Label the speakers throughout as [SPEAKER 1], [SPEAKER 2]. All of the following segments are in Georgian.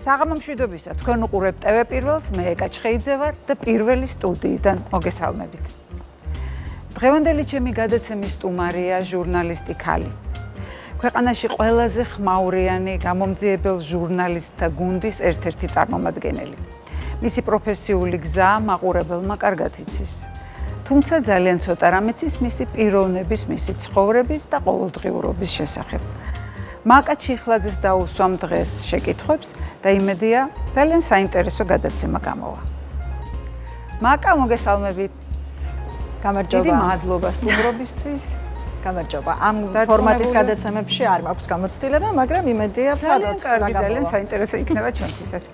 [SPEAKER 1] საღამო მშვიდობისა, თქვენ უყურებთ TV პირველს, მე ეკა ჩხეიძე ვარ და პირველი სტუდიიდან მოგესალმებით. დღევანდელი ჩემი გადაცემის სტუმარია ჟურნალისტი ქალი. ქვეყანაში ყველაზე ხმაურიანი გამომძიებელ ჟურნალისტთა გუნდის ერთ-ერთი წარმომადგენელი. მისი პროფესიული გზა მაყურებელმა კარგად იცის. თუმცა ძალიან ცოტა რამეც ის მისი პიროვნების, მისი ცხოვრების და ყოველდღიურობის შესახებ. მაკა ჩიხლაძეს დაუსვამ დღეს შეკითხვებს და იმედია ძალიან საინტერესო გადაცემა გამოვა. მაკა, მოგესალმებით.
[SPEAKER 2] გამარჯობა.
[SPEAKER 1] დიდი მადლობა სტუმრობისთვის.
[SPEAKER 2] გამარჯობა. ამ ფორმატის გადაცემებში არ მაქვს გამოცდილება, მაგრამ იმედია
[SPEAKER 1] ძალიან კარგი, ძალიან საინტერესო იქნება ჩვენთვისაც.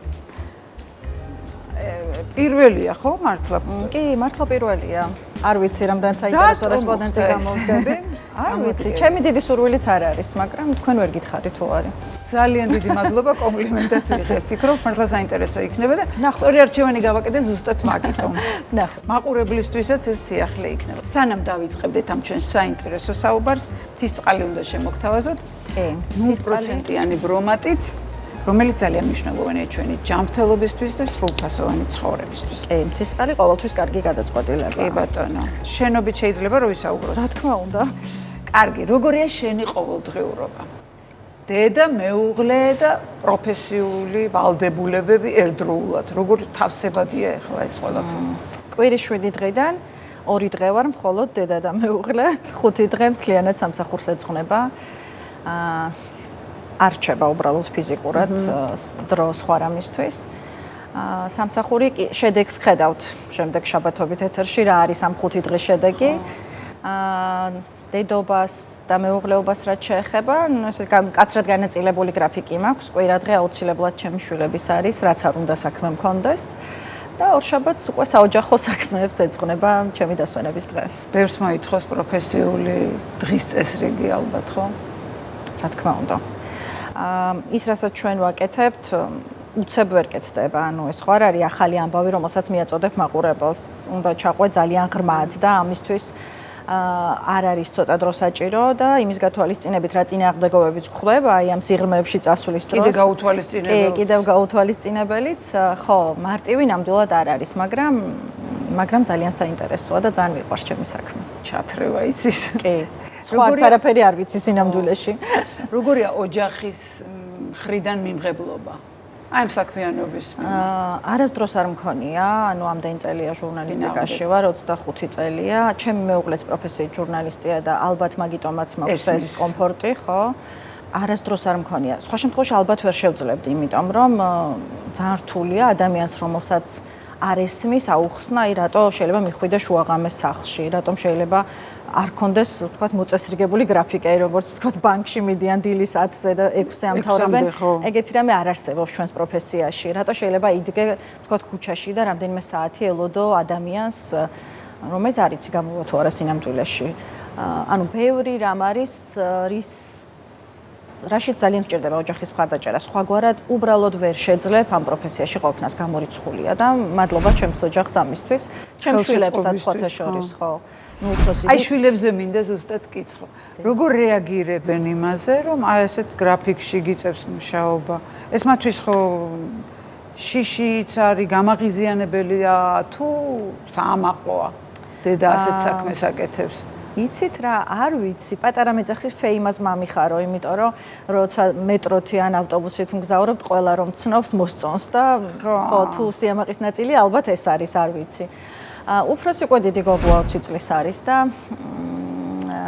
[SPEAKER 1] პირველია ხო მართლა?
[SPEAKER 2] კი, მართლა პირველია. არ ვიცი რამდენ საინტერესო რესპონდენტი გამოვდგები. არ ვიცი, ჩემი დიდი სურვილიც არ არის, მაგრამ თქვენ ვერ გითხარით თუ არის.
[SPEAKER 1] ძალიან დიდი მადლობა, კომპლიმენტად ვიღებ. ფიქრობ, მართლა საინტერესო იქნება და სწორი არჩევანი გავაკეთე ზუსტად მაგითომ. მაყურებლისთვისაც ეს სიახლე იქნება. სანამ დავიწყებდეთ ამ ჩვენს საინტერესო საუბარს, თისწყალი უნდა შემოგთავაზოთ.
[SPEAKER 2] კი,
[SPEAKER 1] 0%-იანი ბრომატით, რომელიც ძალიან მნიშვნელოვანია ჩვენი ჯანმრთელობისთვის და სრულფასოვანი ცხოვრებისთვის.
[SPEAKER 2] კი, თისწყალი ყოველთვის კარგი გადაწყვეტილებაა.
[SPEAKER 1] კი ბატონო. შენობით შეიძლება რომ ვისაუბროთ?
[SPEAKER 2] რა თქმა უნდა.
[SPEAKER 1] კარგი, როგორია შენი ყოველდღიურობა? დედა, მეუღლე და პროფესიული ვალდებულებები ერთდროულად. როგორი თავსებადია ახლა ეს ყველაფერი?
[SPEAKER 2] კვირის 7 დღიდან 2 დღე ვარ მხოლოდ დედა და მეუღლე, 5 დღე მთლიანად სამსახურს ეძღვნება. არ რჩება უბრალოდ ფიზიკურად დრო სხვა რამისთვის. სამსახური შედეგს ხედავთ შემდეგ შაბათობით ეთერში რა არის ამ 5 დღის შედეგი. დედობას და მეუღლეობას რაც შეეხება, ესე კაცრად განაწილებული გრაფიკი მაქვს. კვირა დღე აუცილებლად ჩემი შვილების არის, რაც არ უნდა საქმე მქონდეს. და ორშაბათს უკვე საოჯახო საქმეებს ეძღვნება ჩემი დასვენების დღე.
[SPEAKER 1] ბევრს მოითხოვს პროფესიული დღის წესრიგი ალბათ, ხო?
[SPEAKER 2] რა თქმა უნდა. ის რასაც ჩვენ ვაკეთებთ, უცებ ვერ კეთდება, ანუ ეს ხო არ არის ახალი ამბავი, რომელსაც მიაწოდებ მაყურებელს. უნდა ჩაყვე ძალიან ღრმად და ამისთვის არ არის ცოტა დრო საჭირო და იმის გათვალისწინებით რა წინააღმდეგობებიც გვხვდება, აი ამ სიღრმეებში წასვლის დროს.
[SPEAKER 1] კიდე გაუთვალისწინებელს.
[SPEAKER 2] კი, კიდევ გაუთვალისწინებელიც, ხო, მარტივი ნამდვილად არ არის, მაგრამ ძალიან საინტერესოა და ძალიან მიყვარს ჩემი საქმე.
[SPEAKER 1] ჩათრევა იცის.
[SPEAKER 2] კი. სხვა არაფერი არ ვიცი სინამდვილეში.
[SPEAKER 1] როგორია ოჯახის მხრიდან მიმღებლობა? აი ამ საქმიანობის.
[SPEAKER 2] არასდროს არ მქონია, ანუ ამდენი წელია ჟურნალისტიკაში ვარ, 25 წელია. ჩემი მეუღლეს პროფესიით ჟურნალისტია და ალბათ მაგიტომაც მაქვს ეს კომფორტი, ხო? არასდროს არ მქონია. სხვა შემთხვევაში ალბათ ვერ შევძლებდი, იმიტომ რომ ძალიან რთულია ადამიანს, რომელსაც არ ესმის აუხსნა, აი რატო შეიძლება მიხვიდე შუაღამეს სახლში, რატომ შეიძლება არ კონდეს, ვთქვათ, მოწესრიგებული გრაფიკა, როგორც ვთქვათ, ბანკში მიდიან დილის 10-ზე და 6-ზე ამთავრებენ. ეგეთი რამე არ არსებობს ჩვენს პროფესიაში. რატო შეიძლება იდგე, ვთქვათ, ქუჩაში და რამდენიმე საათი ელოდო ადამიანს, რომელიც არ იცი გამოვა თუ არა სინამდვილეში. ანუ ბევრი რამ არის, რაშიც ძალიან გჭირდება ოჯახის მხარდაჭერა. სხვაგვარად უბრალოდ ვერ შეძლებ ამ პროფესიაში ყოფნას, გამორიცხულია და მადლობა ჩემს ოჯახს ამისთვის. ჩემს შვილებსაც სხვათა შორის, ხო.
[SPEAKER 1] აი შვილებზე მინდა ზუსტად კითხო. როგორ რეაგირებენ იმაზე, რომ აი ესეთ გრაფიკში გიწევს მუშაობა? ეს მათთვის ხო შიშიც არის, გამაღიზიანებელია თუ საამაყოა? დედა ასეთ საქმეს აკეთებს.
[SPEAKER 2] იცით რა, არ ვიცი, პატარა მეძახის ფეიმას მამიხარო, იმიტომ რომ როცა მეტროთი ან ავტობუსით მგზავრობთ, ყველა რომ ცნობს, მოსწონს და ხო, თუ სიამაყის ნაწილი ალბათ ეს არის, არ ვიცი. უფროსი უკვე დიდი გოგო 20 წლის არის და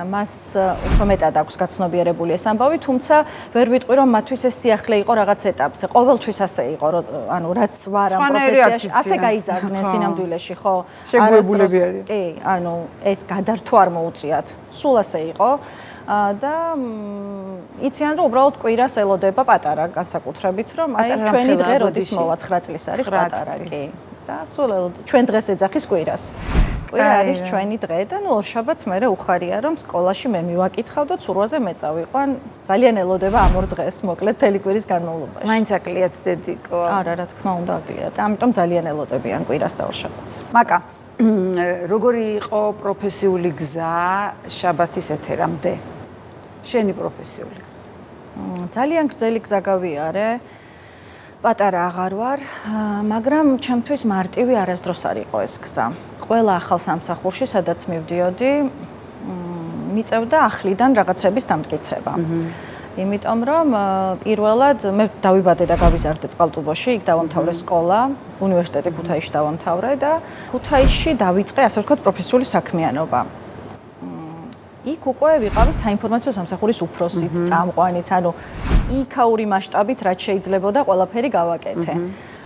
[SPEAKER 2] მას უფრო მეტად აქვს გაცნობიერებული ეს ამბავი, თუმცა ვერ ვიტყვი რომ მათთვის ეს სიახლე იყო რაღაც ეტაპზე. ყოველთვის ასე იყო, ანუ რაც ვარ ამ პროფესიაში, ასე გაიზარდნენ სინამდვილეში, ხო?
[SPEAKER 1] შეგვებულები არის.
[SPEAKER 2] კი, ანუ ეს გადართვა არ მოუწიათ. სულ ასე იყო. და იციან რომ უბრალოდ კვირას ელოდება პატარა განსაკუთრებით რომ აი ჩვენი დღე როდის მოვა 9 წლის არის პატარა კი და სულ ჩვენ დღეს ეძახის კვირას. კვირა არის ჩვენი დღე და ნუ ორშაბათს მე უხარია რომ სკოლაში მე მივაკითხავ და ცურვაზე მეწავიყვან. ძალიან ელოდება ამ ორ დღეს, მოკლედ თელი კვირის განმავლობაში.
[SPEAKER 1] მაინც აკლიათ დედიკო.
[SPEAKER 2] არა, რა თქმა უნდა აკლიათ. ამიტომ ძალიან ელოდებიან კვირას და ორშაბათს.
[SPEAKER 1] მაკა, როგორი იყო პროფესიული გზა შაბათის ეთერამდე? შენი პროფესიული გზა.
[SPEAKER 2] ძალიან გრძელი გზა გავიარე. პატარა აღარ ვარ, მაგრამ ჩემთვის მარტივი არასდროს არ იყო ეს გზა. ყველა ახალ სამსახურში, სადაც მივდიოდი, მიწევდა ახლიდან რაღაცების დამტკიცება. იმიტომ რომ პირველად მე დავიბადე და გავიზარდე წყალტუბოში, იქ დავამთავრე სკოლა, უნივერსიტეტი ქუთაისში დავამთავრე და ქუთაისში დავიწყე, ასე ვთქვათ, პროფესიული საქმიანობა. იქ უკვე ვიყავი საინფორმაციო სამსახურის უფროსიც, წამყვანიც, ანუ იქაური მასშტაბით რაც შეიძლებოდა ყველაფერი გავაკეთე.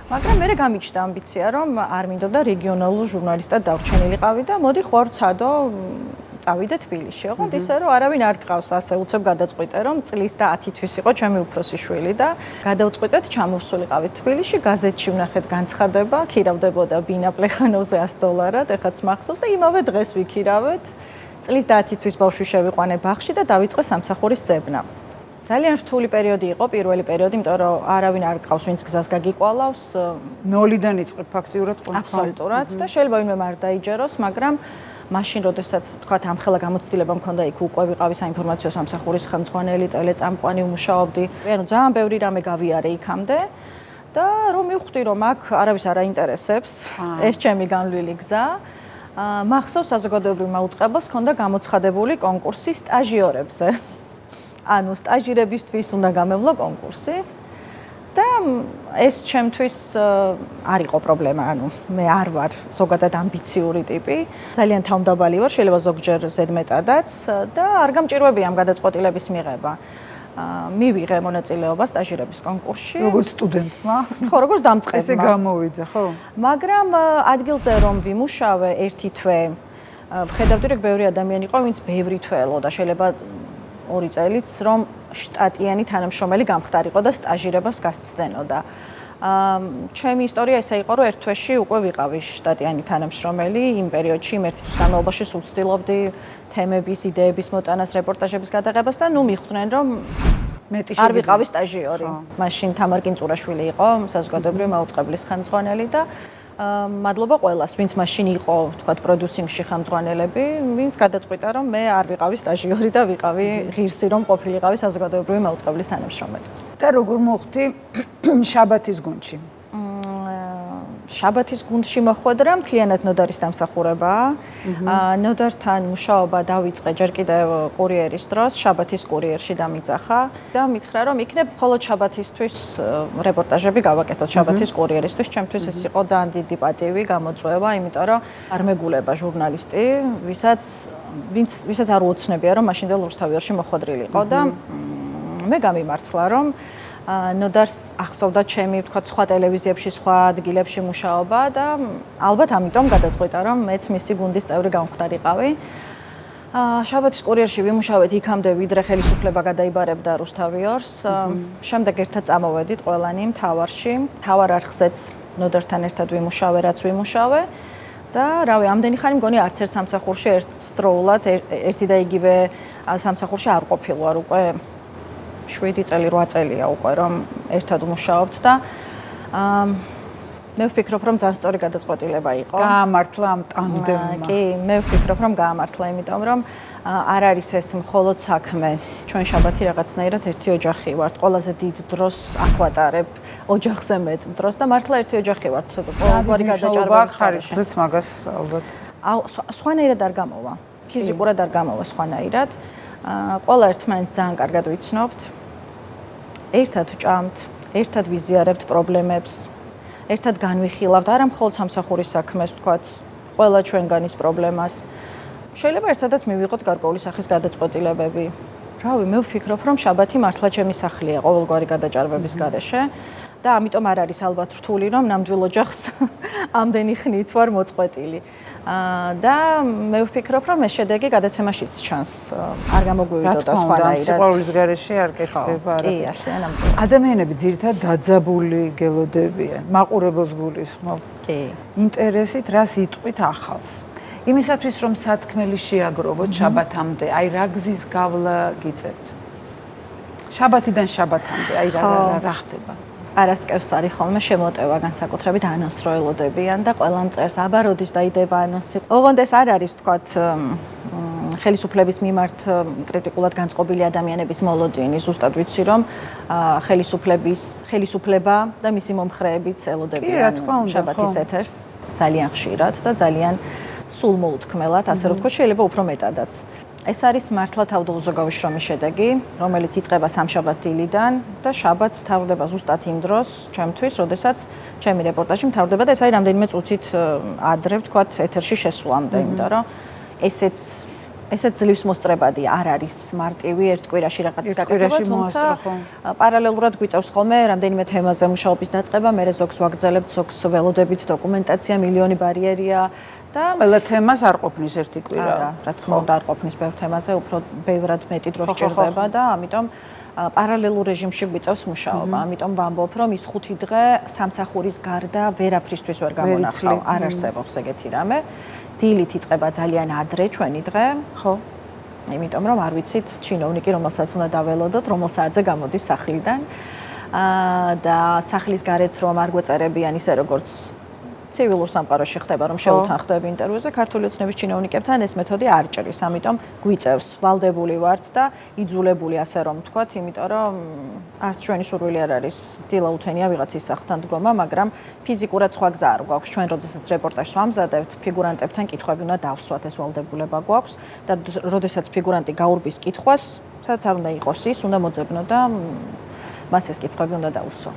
[SPEAKER 2] მაგრამ მე გამიჩნდა ამბიცია, რომ არ მინდოდა რეგიონალურ ჟურნალისტად დავრჩენილიყავი და მოდი ხوار ცადო წავიდე თბილისში. ოღონდ ისე რომ არავინ არ გყავს, ასე უცებ გადაწყვიტე, რომ წლის და 10 თვის იყო ჩემი უფროსი შვილი და გადავწყვიტეთ ჩამოვსულიყავით თბილისში, გაზეთში ვნახეთ განცხადება, ქირავდებოდა ბინა პლეხანოვზე $100, ეხაც მახსოვს და იმავე დღეს ვიქირავეთ. წლის და 10 თვის ბავშვი შევიყვანე ბაღში და დავიწყე სამსახურის ძებნა. ძალიან რთული პერიოდი იყო, პირველი პერიოდი, იმიტომ რომ არავინ არ გყავს, ვინც გზას გაგიყვალავს.
[SPEAKER 1] ნოლიდან იწყებ ფაქტიურად ყველაფერი.
[SPEAKER 2] აბსოლუტურად და შეიძლება ვინმე არ დაიჯეროს, მაგრამ მაშინ, როდესაც თქვათ, ამხელა გამოცდილება მქონდა, იქ უკვე ვიყავი საინფორმაციო სამსახურის ხელმძღვანელი, ტელეწამყვანი ვმუშაობდი. ანუ ძალიან ბევრი რამე გავიარე იქამდე და რომ მივხვდი, რომ აქ არავის არ აინტერესებს ეს ჩემი განვლილი გზა. მახსოვს საზოგადოებრივ მაუწყებელს ჰქონდა გამოცხადებული კონკურსი სტაჟიორებზე. ანუ სტაჟირებისთვის უნდა გამევლო კონკურსი და ეს ჩემთვის არ იყო პრობლემა, ანუ მე არ ვარ ზოგადად ამბიციური ტიპი, ძალიან თავმდაბალი ვარ, შეიძლება ზოგჯერ ზედმეტადაც და არ გამჭირვებია ამ გადაწყვეტილების მიღება. მივიღე მონაწილეობა სტაჟირების კონკურსში.
[SPEAKER 1] როგორც სტუდენტმა?
[SPEAKER 2] ხო, როგორც დამწყებმა.
[SPEAKER 1] ესე გამოვიდა, ხო?
[SPEAKER 2] მაგრამ ადგილზე რომ ვიმუშავე ერთი თვე, ვხედავდი, რომ ბევრი ადამიანი იყო, ვინც ბევრი თვე ელოდა, შეიძლება 2 წელიც, რომ შტატიანი თანამშრომელი გამხდარიყო და სტაჟირებას გასცდენოდა. ჩემი ისტორია ესე იყო, რომ ერთ თვეში უკვე ვიყავი შტატიანი თანამშრომელი, იმ პერიოდში, ერთი თვის განმავლობაში სულ ვცდილობდი თემების, იდეების მოტანას, რეპორტაჟების გადაღებას და ნუ მიხვდნენ, რომ არ ვიყავი სტაჟიორი. მაშინ თამარ კინწურაშვილი იყო, საზოგადოებრივი მაუწყებლის ხელმძღვანელი და მადლობა ყველას, ვინც მაშინ იყო, ვთქვათ, პროდიუსინგში ხელმძღვანელები, ვინც გადაწყვიტა, რომ მე არ ვიყავი სტაჟიორი და ვიყავი ღირსი, რომ ყოფილიყავი საზოგადოებრივი მაუწყებლის თანამშრომელი. და
[SPEAKER 1] როგორ მოხდი შაბათის გუნდში?
[SPEAKER 2] შაბათის გუნდში მოხვედრა მთლიანად ნოდარის დამსახურება. ნოდართან მუშაობა დავიწყე ჯერ კიდევ კურიერის დროს, შაბათის კურიერში დამიძახა და მითხრა, რომ იქნებ მხოლოდ შაბათისთვის რეპორტაჟები გავაკეთოთ შაბათის კურიერისთვის. ჩემთვის ეს იყო ძალიან დიდი პატივი, გამოწვევა, იმიტომ რომ არ მეგულება ჟურნალისტი, ვისაც არ უოცნებია, რომ მაშინდელ რუსთავიორში მოხვედრილიყო და მე გამიმართლა, რომ ნოდარს ახსოვდა ჩემი, ვთქვათ, სხვა ტელევიზიებში, სხვა ადგილებში მუშაობა და ალბათ ამიტომ გადაწყვიტა, რომ მეც მისი გუნდის წევრი გამხდარიყავი. შაბათის კურიერში ვიმუშავეთ იქამდე, ვიდრე ხელისუფლება გადაიბარებდა რუსთავიორს. შემდეგ ერთად წამოვედით ყველანი მთავარში. მთავარ არხზეც ნოდართან ერთად ვიმუშავე, რაც ვიმუშავე. და რავი, ამდენი ხანი მგონი არც ერთ სამსახურში ერთდროულად ერთი და იგივე სამსახურში არ ყოფილვარ უკვე 7 წელი, 8 წელია უკვე რომ ერთად ვმუშაობთ და მე ვფიქრობ, რომ ძალიან სწორი გადაწყვეტილება იყო.
[SPEAKER 1] გაამართლა ამ ტანდემმა.
[SPEAKER 2] კი, მე ვფიქრობ, რომ გაამართლა, იმიტომ რომ არ არის ეს მხოლოდ საქმე. ჩვენ შაბათი რაღაცნაირად ერთი ოჯახი ვართ. ყველაზე დიდ დროს აქ ვატარებ, ოჯახზე მეტ დროს და მართლა ერთი ოჯახი ვართ. ყოველგვარი გადაჭარბების
[SPEAKER 1] ხარისხზეც მაგას ალბათ.
[SPEAKER 2] სხვანაირად არ გამოვა. ფიზიკურად არ გამოვა სხვანაირად. ყველა ერთმანეთს ძალიან კარგად ვიცნობთ. ერთად ვჭამთ, ერთად ვიზიარებთ პრობლემებს, ერთად განვიხილავთ, არა მხოლოდ სამსახურის საქმეს, ვთქვათ, ყველა ჩვენგანის პრობლემას. შეიძლება ერთადაც მივიღოთ გარკვეული სახის გადაწყვეტილებები. რავი, მე ვფიქრობ, რომ შაბათი მართლა ჩემი სახლია ყოველგვარი გადაჭარბების გარეშე და ამიტომ არ არის ალბათ რთული, რომ ნამდვილ ოჯახს ამდენი ხნით ვარ მოწყვეტილი. და მე ვფიქრობ, რომ ეს შედეგი გადაცემაშიც ჩანს. არ გამოგვივიდოდა სხვანაირად.
[SPEAKER 1] სიყვარულის გარეშე არ კეთდება არა.
[SPEAKER 2] კი, ასე ნამდვილად.
[SPEAKER 1] ადამიანები ძირითადად დაძაბული გელოდებიან, მაყურებელს გულისხმობ.
[SPEAKER 2] კი.
[SPEAKER 1] ინტერესით რას იტყვით ახალს. იმისათვის რომ სათქმელი შეაგროვოთ შაბათამდე, აი რა გზის გავლა გიწევთ? შაბათიდან შაბათამდე, აი რა ხდება?
[SPEAKER 2] არასკევს არის ხოლმე შემოტევა განსაკუთრებით ანონსს რო ელოდებიან და ყველა მწერს აბა როდის დაიდება ანონსი. ოღონდ ეს არ არის ვთქვათ ხელისუფლების მიმართ კრიტიკულად განწყობილი ადამიანების მოლოდინი, ზუსტად ვიცი რომ ხელისუფლება და მისი მომხრეებიც ელოდებიან შაბათის ეთერს ძალიან ხშირად და ძალიან სულმოუთქმელად, ასე რომ ვთქვათ, შეიძლება უფრო მეტადაც. ეს არის მართლა თავდაუზოგავი შრომის შედეგი, რომელიც იწყება სამშაბათ დილიდან და შაბათს მთავრდება ზუსტად იმ დროს, ჩემთვის, როდესაც ჩემი რეპორტაჟი მთავრდება და ეს არის რამდენიმე წუთით ადრე, ვთქვათ, ეთერში შესვლამდე, იმიტომ რომ ესეც ძლივს მოსწრებადი არ არის მარტივი ერთ კვირაში რაღაცის გაკეთება, თუმცა პარალელურად გვიწევს ხოლმე რამდენიმე თემაზე მუშაობის დაწყება, მერე ზოგს ვაგრძელებთ, ზოგს ველოდებით დოკუმენტაცია, მილიონი ბარიერია და
[SPEAKER 1] ყველა თემას არ ყოფნის ერთი კვირა.
[SPEAKER 2] რა თქმა უნდა, არ ყოფნის ბევრ თემაზე, უფრო ბევრად მეტი დრო სჭირდება და ამიტომ პარალელურ რეჟიმში გვიწევს მუშაობა. ამიტომ ვამბობ, რომ ის 5 დღე სამსახურის გარდა ვერაფრისთვის ვერ გამონახავ, არ არსებობს ეგეთი რამე. დილით იწყება ძალიან ადრე ჩვენი დღე,
[SPEAKER 1] ხო?
[SPEAKER 2] იმიტომ რომ არ ვიცით ჩინოვნიკი რომელსაც უნდა დაველოდოთ, რომელ საათზე გამოდის სახლიდან. და სახლის გარეთ რომ არ გვეწერებიან ისე როგორც ცივილურ სამყაროში ხდება, რომ შეუთანხმდები ინტერვიუზე, ქართული ოცნების ჩინოვნიკებთან ეს მეთოდი არ ჭრის, ამიტომ გვიწევს, ვალდებული ვართ და იძულებული ასე რომ ვთქვათ, იმიტომ რომ არც ჩვენი სურვილი არ არის დილაუთენია ვიღაცის სახლთან დგომა, მაგრამ ფიზიკურად სხვა გზა არ გვაქვს. ჩვენ როდესაც რეპორტაჟს ვამზადებთ, ფიგურანტებთან კითხვები უნდა დავსვათ, ეს ვალდებულება გვაქვს და როდესაც ფიგურანტი გაურბის კითხვას, სადაც არ უნდა იყოს ის, უნდა მოძებნო და მას ეს კითხვები უნდა დაუსვა.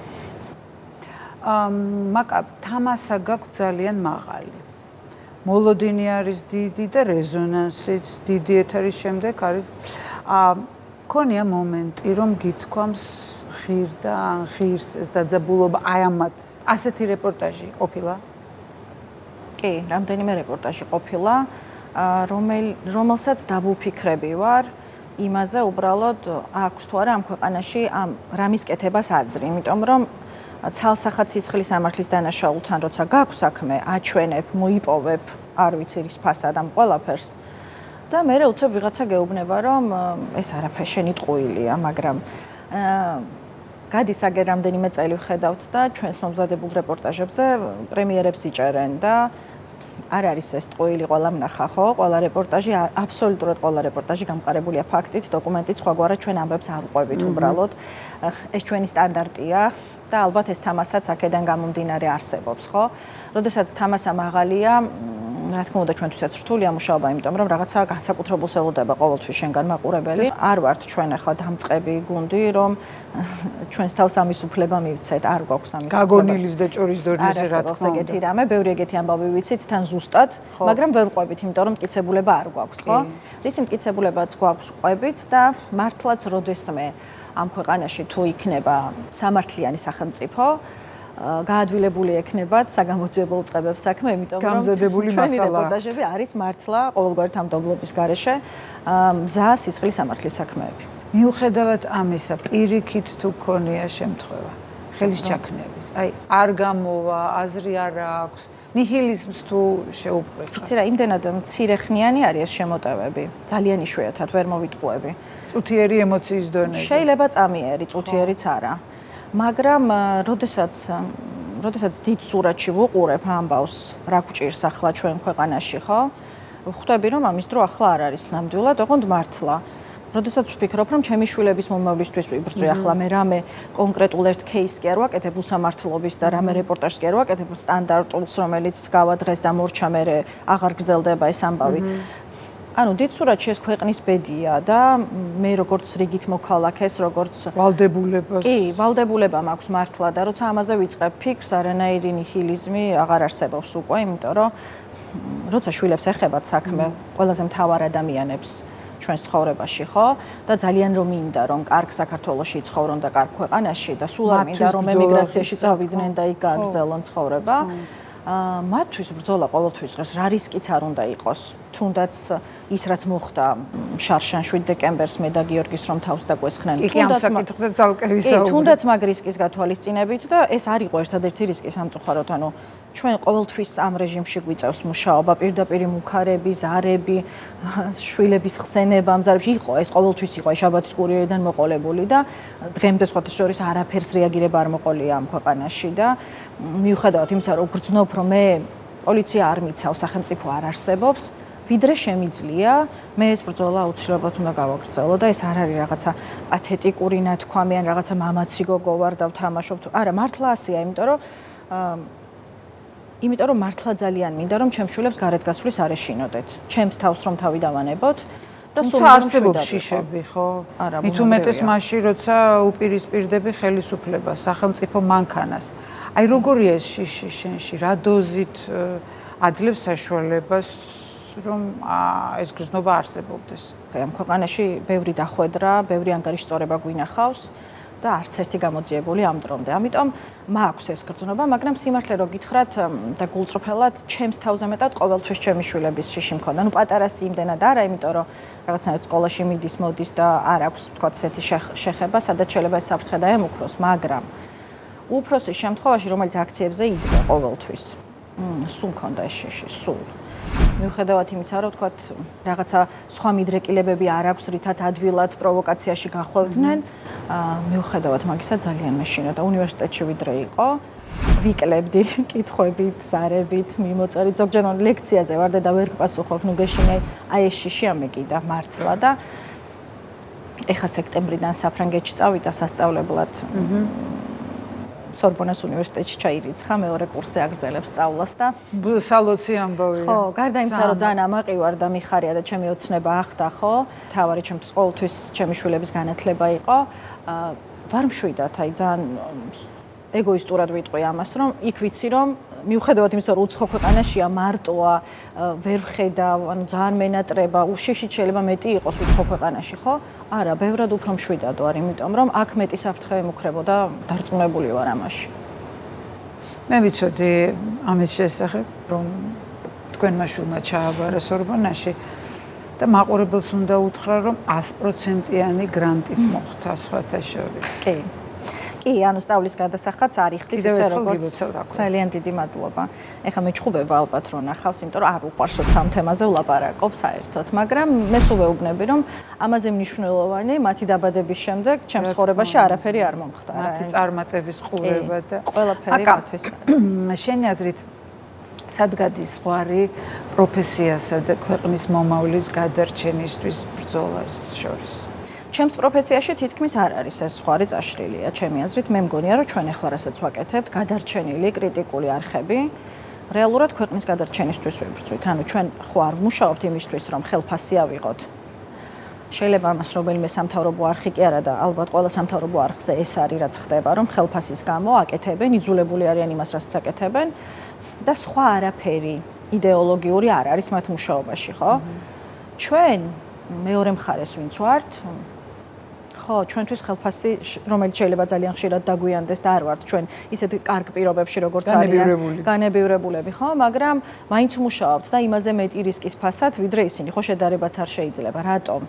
[SPEAKER 1] მაკა თამასა გაქვს ძალიან მაღალი. მოლოდინი არის დიდი და რეზონანსიც დიდი ეთერის შემდეგ არის ქონია მომენტი რომ გითქვამს ღირდა ან ღირს ეს დაძაბულობა აი ამათ ასეთი რეპორტაჟი ყოფილა?
[SPEAKER 2] კი, რამდენიმე რეპორტაჟი ყოფილა, რომელსაც დავუფიქრები ვარ იმაზე უბრალოდ აქვს თუ არა ამ ქვეყანაში ამ რამის კეთებას აზრი, იმიტომ რომ ცალსახად სისხლის სამართლის დანაშაულთან როცა გაქვს საქმე, აჩვენებ, მოიპოვებ, არ ვიცი რის ფასად ამ ყველაფერს და მე უცებ ვიღაცა გეუბნება, რომ ეს არაფერი შენი ტყუილია, მაგრამ გადის აგერ რამდენიმე წელი ვხედავთ და ჩვენს მომზადებულ რეპორტაჟებზე პრემიერებს იჭერენ და არ არის ეს ტყუილი ყველა მნახა, ხო? ყველა რეპორტაჟი, აბსოლუტურად ყველა რეპორტაჟი გამყარებულია ფაქტით, დოკუმენტით, სხვაგვარად ჩვენ ამბებს არ ვყვებით უბრალოდ. ეს ჩვენი სტანდარტია და ალბათ ეს თამასაც აქედან გამომდინარე არსებობს, ხო? როდესაც თამასა მაღალია, რა თქმა უნდა ჩვენთვისაც რთულია მუშაობა, იმიტომ რომ რაღაცა განსაკუთრებულს ელოდება ყოველთვის შენგან მაყურებელი. არ ვართ ჩვენ ახლა დამწყები გუნდი, რომ ჩვენს თავს ამის უფლება მივცეთ, არ გვაქვს ამის უფლება.
[SPEAKER 1] გაგონილის და ჭორის დონეზე რა თქმა უნდა.
[SPEAKER 2] ეგეთი რამე, ბევრი ეგეთი ამბავი ვიცით თან ზუსტად, მაგრამ ვერ ვყვებით, იმიტომ რომ მტკიცებულება არ გვაქვს, ხო? რისი მტკიცებულებაც გვაქვს ვყვებით და მართლაც როდესმე ამ ქვეყანაში თუ იქნება სამართლიანი სახელმწიფო, გაადვილებული ექნებათ საგამოძიებელ წყებებს საქმე, იმიტომ რომ
[SPEAKER 1] გამზადებული
[SPEAKER 2] ჩვენი
[SPEAKER 1] მასალა
[SPEAKER 2] რეპორტაჟები არის მართლა ყოველგვარი თანამდებობის გარეშე მზა სისხლის სამართლის საქმეები.
[SPEAKER 1] მიუხედავად ამისა, პირიქით თუ ქონია შემთხვევა ხელის ჩაქნების, აი არ გამოვა, აზრი არ აქვს, ნიჰილიზმს თუ შეუპყრიხარ.
[SPEAKER 2] იცი რა, იმდენად მცირეხნიანი არის ეს შემოტევები, ძალიან იშვიათად ვერ მოვიტყუები.
[SPEAKER 1] წუთიერი ემოციის დონეზე.
[SPEAKER 2] შეიძლება წამიერი, წუთიერიც არა. მაგრამ როდესაც დიდ სურათში ვუყურებ ამბავს, რა გვჭირს ახლა ჩვენ ქვეყანაში, ხო? ხვდები რომ ამის დრო ახლა არ არის ნამდვილად, ოღონდ მართლა. როდესაც ვფიქრობ, რომ ჩემი შვილების მომავლისთვის ვიბრძვი ახლა მე რამე კონკრეტულ ერთ кейსს კი არ ვაკეთებ უსამართლობის და რამე რეპორტაჟს კი არ ვაკეთებ სტანდარტულს, რომელიც გავა დღეს და მორჩა მერე აღარ გრძელდება ეს ამბავი. ანუ დიდ სურათში ეს ქვეყნის ბედია და მე როგორც რიგით მოქალაქეს, როგორც
[SPEAKER 1] ვალდებულებას.
[SPEAKER 2] კი, ვალდებულება მაქვს მართლა და როცა ამაზე ვიწყებ ფიქრს, არანაირი ნიჰილიზმი აღარ არსებობს უკვე, იმიტომ რომ როცა შვილებს ეხებათ საქმე, ყველაზე მთავარ ადამიანებს ჩვენს ცხოვრებაში, ხო? და ძალიან რომ მინდა რომ კარგ საქართველოში ცხოვრონ და კარგ ქვეყანაში და სულ არ მინდა რომ ემიგრაციაში წავიდნენ და იქ გააგრძელონ ცხოვრება. მათთვის ბრძოლა ყოველთვის დღეს რა რისკიც არ უნდა იყოს. თუნდაც ის რაც მოხდა შარშან 7 დეკემბერს მე და გიორგის რომ თავს დაგვესხნენ. თუნდაც მაგ რისკის გათვალისწინებით და ეს არ იყო ერთადერთი რისკი სამწუხაროდ, ანუ ჩვენ ყოველთვის ამ რეჟიმში გვიწევს მუშაობა, პირდაპირი მუქარები, ზარები, შვილების ხსენება, მზარებში იყო, ეს ყოველთვის იყო შაბათის კურიერიდან მოყოლებული და დღემდე სხვათა შორის არაფერს რეაგირება არ მოყოლია ამ ქვეყანაში და მიუხედავად იმისა, რომ გრძნობ, რომ მე პოლიცია არ მიცავს, სახელმწიფო არ არსებობს, ვიდრე შემიძლია, მე ეს ბრძოლა აუცილებლად უნდა გავაგრძელო და ეს არ არის რაღაცა პათეტიკური ნათქვამი ან რაღაცა მამაცი გოგო ვარ და ვთამაშობ. არა, მართლა ასეა, იმიტომ რომ მართლა ძალიან მინდა რომ ჩემს შვილებს გარეთ გასვლის არ ეშინოდეთ. ჩემს თავს რომ თავი დავანებოთ და სულ
[SPEAKER 1] არსებობს შიშები, ხო? მით უმეტეს მაშინ, როცა უპირისპირდები ხელისუფლებას, სახელმწიფო მანქანას. აი როგორია ეს შიში შენში? რა დოზით აძლევს საშუალებას რომ ეს გრძნობა არსებობდეს?
[SPEAKER 2] ამ ქვეყანაში ბევრი დახვედრა, ბევრი ანგარიშწორება გვინახავს და არც ერთი გამოძიებული ამ დრომდე. ამიტომ მაქვს ეს გრძნობა, მაგრამ სიმართლე რო გითხრათ და გულწრფელად, ჩემს თავზე მეტად ყოველთვის ჩემი შვილების შიში მქონდა. პატარას იმდენად არა, იმიტომ რომ რაღაცნაირად სკოლაში მიდის, მოდის და არ აქვს თქვათ ესეთი შეხება, სადაც შეიძლება ეს საფრთხე დაემუქროს, მაგრამ უფროსის შემთხვევაში, რომელიც აქციებზე იდგა ყოველთვის, სულ მქონდა ეს შიში, სულ. მიუხედავად იმისა, რომ თქვათ რაღაცა სხვა მიდრეკილებები არ აქვს, რითაც ადვილად პროვოკაციაში გახვევდნენ, მიუხედავად მაგისა ძალიან მეშინა და უნივერსიტეტში ვიდრე იყო, ვიკლებდი კითხვებით, ზარებით, მიმოწერით, ზოგჯერ ლექციაზე ვარ და ვერ გპასუხობ, ნუ გეშინე, აი ეს შიში ამეკიდა მართლა და ეხა სექტემბრიდან საფრანგეთში წავიდა სასწავლებლად. სორბონას უნივერსიტეტში ჩაირიცხა, მეორე კურსზე აგრძელებს სწავლას და
[SPEAKER 1] სალოცი ამბავია.
[SPEAKER 2] ხო, გარდა იმისა, რომ ძალიან ამაყივარ და მიხარია და ჩემი ოცნება ახდა, ხო? თავარი ჩემთვის ყოველთვის ჩემი შვილების განათლება იყო. ვარ მშვიდად, აი ძალიან ეგოისტურად ვიტყვი ამას, რომ იქ ვიცი, რომ მიუხედავად იმისა, რომ უცხო ქვეყანაშია, მარტოა, ვერ ვხედავ, ანუ ძალიან მენატრება, უშეშით შეიძლება მეტი იყოს უცხო ქვეყანაში, ხო? არა, ბევრად უფრო მშვიდად ვარ, იმიტომ რომ აქ მეტი საფრთხე ემუქრებოდა, დარწმუნებული ვარ ამაში.
[SPEAKER 1] მე ვიცოდი ამის შესახებ, რომ თქვენმა შვილმა ჩააბარა სორბონაში და მაყურებელს უნდა უთხრა, რომ 100%-იანი გრანტით მოხდა სხვათა შორის.
[SPEAKER 2] კი, ანუ სწავლის გადასახადს არ იხდის ისე როგორც ძალიან დიდი მადლობა. ეხლა მე ჩხუბება ალბათ რო ნახავს, იმიტომ რომ არ უყვარს როცა ამ თემაზე ვლაპარაკობ საერთოდ, მაგრამ მე სულ ვეუბნები, რომ ამაზე მნიშვნელოვანი მათი დაბადების შემდეგ ჩემს ცხოვრებაში არაფერი არ მომხდარა.
[SPEAKER 1] მათი წარმატების ყურება და
[SPEAKER 2] ყველაფერი მათთვის არის.
[SPEAKER 1] შენი აზრით სად გადის ზღვარი პროფესიასა და ქვეყნის მომავლის გადარჩენისთვის ბრძოლას შორის?
[SPEAKER 2] ჩემს პროფესიაში თითქმის არ არის ეს ზღვარი წაშლილია, ჩემი აზრით, მე მგონია, რომ ჩვენ ახლა რასაც ვაკეთებთ, გადარჩენილი კრიტიკული არხები, რეალურად ქვეყნის გადარჩენისთვის ვიბრძვით. ანუ ჩვენ ხო არ ვმუშაობთ იმისთვის, რომ ხელფასი ავიღოთ. შეიძლება ამას რომელიმე სამთავრობო არხი კი არა და ალბათ ყველა სამთავრობო არხზე ეს არის, რაც ხდება, რომ ხელფასის გამო აკეთებენ, იძულებული არიან იმას, რასაც აკეთებენ და სხვა არაფერი იდეოლოგიური არ არის მათ მუშაობაში, ხო? ჩვენ მეორე მხარეს ვინც ვართ, ხო, ჩვენთვის ხელფასი, რომელიც შეიძლება ძალიან ხშირად დაგვიანდეს და არ ვართ ჩვენ ისეთ კარგ პირობებში, როგორც არიან განებივრებულები, ხო, მაგრამ მაინც ვმუშაობთ და იმაზე მეტი რისკის ფასად, ვიდრე ისინი, ხო, შედარებაც არ შეიძლება. რატომ?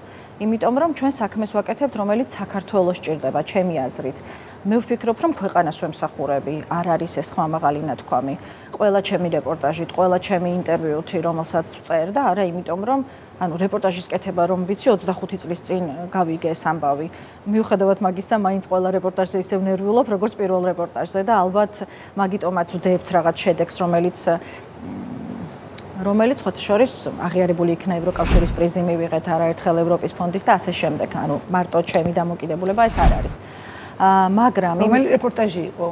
[SPEAKER 2] იმიტომ რომ ჩვენ საქმეს ვაკეთებთ, რომელიც საქართველოს ჭირდება, ჩემი აზრით. მე ვფიქრობ, რომ ქვეყანას ვემსახურები, არ არის ეს ხმამაღალი ნათქვამი. ყველა ჩემი რეპორტაჟით, ყველა ჩემი ინტერვიუთი, რომელსაც ვწერ და არა იმიტომ, რომ ანუ რეპორტაჟის კეთება რომ ვიცი 25 წლის წინ გავიგე ეს ამბავი. მიუხედავად მაგისა, მაინც ყველა რეპორტაჟზე ისევ ნერვიულობ, როგორც პირველ რეპორტაჟზე და ალბათ მაგიტომაც ვდებთ რაღაც შედეგს, რომელიც ხოთა შორის აღიარებული იქნა ევროკავშირის პრიზი მივიღეთ არაერთხელ ევროპის ფონდის და ასე შემდეგ. ანუ მარტო ჩემი დამოკიდებულება ეს არ არის. მაგრამ
[SPEAKER 1] რომელი რეპორტაჟი იყო?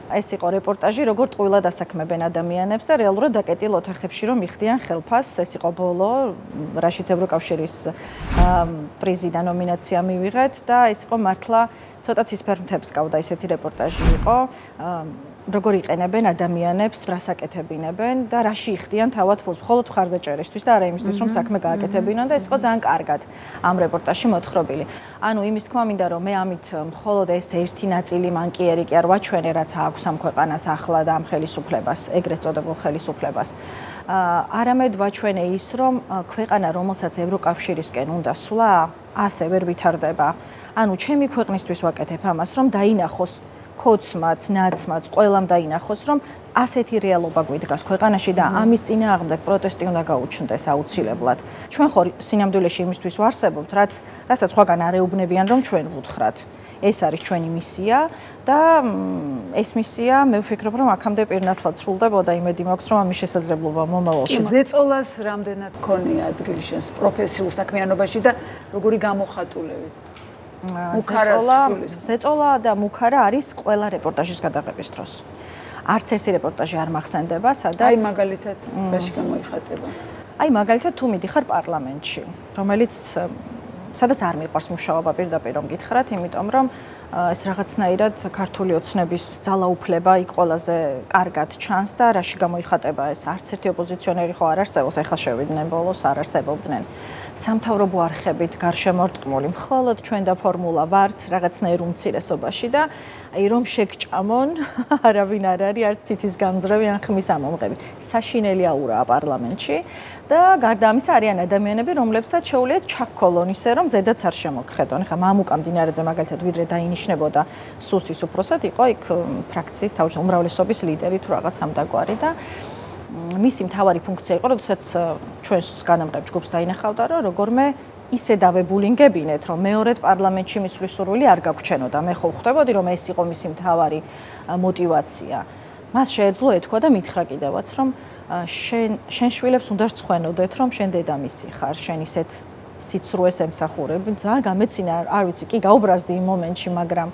[SPEAKER 2] ეს იყო რეპორტაჟი, როგორ ტყუილად ასაქმებენ ადამიანებს და რეალურად დაკეტილ ოთახებში რომ იხდიან ხელფასს. ეს იყო ბოლო, რაშიც ევროკავშირის პრიზი და ნომინაცია მივიღეთ და ეს იყო მართლა ცოტა ცისფერ მთებს გავდა ესეთი რეპორტაჟი იყო. როგორ იყენებენ ადამიანებს, რას აკეთებინებენ და რაში იხდიან თავად ფულს, მხოლოდ მხარდაჭერისთვის და არა იმისთვის, რომ საქმე გააკეთებინონ და ეს იყო ძალიან კარგად ამ რეპორტაჟში მოთხრობილი. ანუ იმის თქმა მინდა, რომ მე ამით მხოლოდ ეს ერთი ნაწილი მანკიერი კი არ ვაჩვენე, რაც აქვს ამ ქვეყანას ახლა და ამ ხელისუფლებას, ეგრეთ წოდებულ ხელისუფლებას. არამედ ვაჩვენე ის, რომ ქვეყანა, რომელსაც ევროკავშირისკენ უნდა სვლა, ასე ვერ ვითარდება. ანუ ჩემი ქვეყნისთვის ვაკეთებ ამას, რომ დაინახოს ქოცმაც, ნაცმაც, ყველამ დაინახოს, რომ ასეთი რეალობა გვიდგას ქვეყანაში და ამის წინააღმდეგ პროტესტი უნდა გაუჩნდეს აუცილებლად. ჩვენ ხო სინამდვილეში იმისთვის ვარსებობთ, რასაც სხვაგან არ ეუბნებიან, რომ ჩვენ ვუთხრათ. ეს არის ჩვენი მისია და ეს მისია მე ვფიქრობ, რომ აქამდე პირნათლად სრულდებოდა, იმედი მაქვს, რომ ამის შესაძლებლობა მომავალში.
[SPEAKER 1] ზეწოლას რამდენად გქონია ადგილი შენს პროფესიულ საქმიანობაში და როგორი გამოხატულებით?
[SPEAKER 2] ზეწოლა და მუქარა არის ყველა რეპორტაჟის გადაღების დროს. არც ერთი რეპორტაჟი არ მახსენდება, სადაც
[SPEAKER 1] აი მაგალითად რაში გამოიხატება?
[SPEAKER 2] აი მაგალითად თუ მიდიხარ პარლამენტში, რომელიც სადაც არ მიყვარს მუშაობა პირდაპირ რომ გითხრათ, იმიტომ რომ ეს რაღაცნაირად ქართული ოცნების ძალაუფლება იქ ყველაზე კარგად ჩანს და რაში გამოიხატება ეს არც ერთი ოპოზიციონერი ხო არ არსებობს, ეხლა შევიდნენ ბოლოს არ არსებობდნენ. სამთავრობო არხებით გარშემორტყმული მხოლოდ ჩვენ და ფორმულა ვართ რაღაცნაირ უმცირესობაში და აი რომ შეგჭამონ არავინ არ არის არც თითის გამძრევი ან ხმის ამომღები. საშინელი აურაა პარლამენტში და გარდა ამისა არიან ადამიანები, რომლებსაც შეუძლიათ ჩაქოლონ ისე რომ ზედაც არ შემოგხედონ. ხა მამუკა მდინარეძე მაგალითად ვიდრე დაინიშნებოდა სუსის უფროსად იყო იქ ფრაქციის თავმჯდომარე უმრავლესობის ლიდერი თუ რაღაც ამდაგვარი და მისი მთავარი ფუნქცია იყო, როდესაც ჩვენს განამღებ ჯგუფს დაინახავდა, რომ როგორმე ისე დავებულინგებინეთ, რომ მეორედ პარლამენტში მისვლის სურვილი არ გაგვჩენოდა. მე ხო ვხვდებოდი, რომ ეს იყო მისი მთავარი მოტივაცია. მას შეეძლო ეთქვა და მითხრა კიდევაც, რომ შენ შვილებს უნდა რცხვენოდეთ, რომ შენ დედამისი ხარ, შენ ისეთ სიცრუეს ემსახურებ. ძალიან გამეცინა, არ ვიცი, კი გაუბრაზდი იმ მომენტში, მაგრამ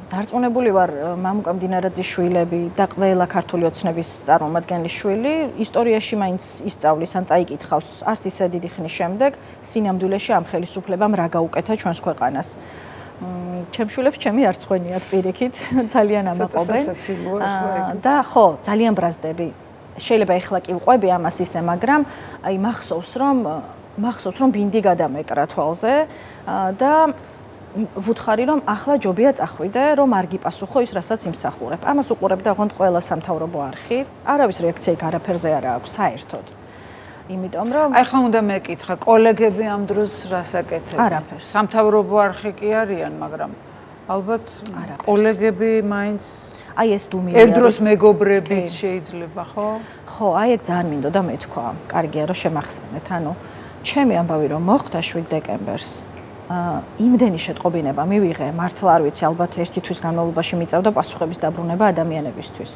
[SPEAKER 2] დარწმუნებული ვარ, მამუკა მდინარეძის შვილები და ყველა ქართული ოცნების წარმომადგენლის შვილი ისტორიაში მაინც ისწავლის ან წაიკითხავს არც ისე დიდი ხნის შემდეგ სინამდვილეში ამ ხელისუფლებამ რა გაუკეთა ჩვენს ქვეყანას. ჩემ შვილებს ჩემი არ წვენიათ პირიქით, ძალიან ამაყობენ. და ხო, ძალიან ბრაზდები. შეიძლება ეხლა კი ვყვები ამას ისე, მაგრამ აი მახსოვს რომ ბინდი გადამეკრა თვალზე და ვუთხარი რომ ახლა ჯობია წახვიდე, რომ არ გიპასუხო ის, რასაც იმსახურებ. ამას უყურებდა ოღონდ ყველა სამთავრობო არხი. არავის რეაქცია იქ არაფერზე არ აქვს საერთოდ. იმიტომ რომ
[SPEAKER 1] აი ხა უნდა მეკითხა, კოლეგები ამ დროს რას აკეთებენ?
[SPEAKER 2] არაფერს.
[SPEAKER 1] სამთავრობო არხი კი არიან, მაგრამ ალბათ კოლეგები მაინც
[SPEAKER 2] აი ეს დუმილი
[SPEAKER 1] ერთ დროს მეგობრებით შეიძლება, ხო?
[SPEAKER 2] ხო, აი ეგ ძალიან მინდოდა მეთქვა. კარგია რომ შემახსენეთ. ანუ ჩემი ამბავი რომ მოხდა 7 დეკემბერს იმდენი შეტყობინება მივიღე, მართლა არ ვიცი, ალბათ ერთი თვის განმავლობაში მიწევდა პასუხების დაბრუნება ადამიანებისთვის.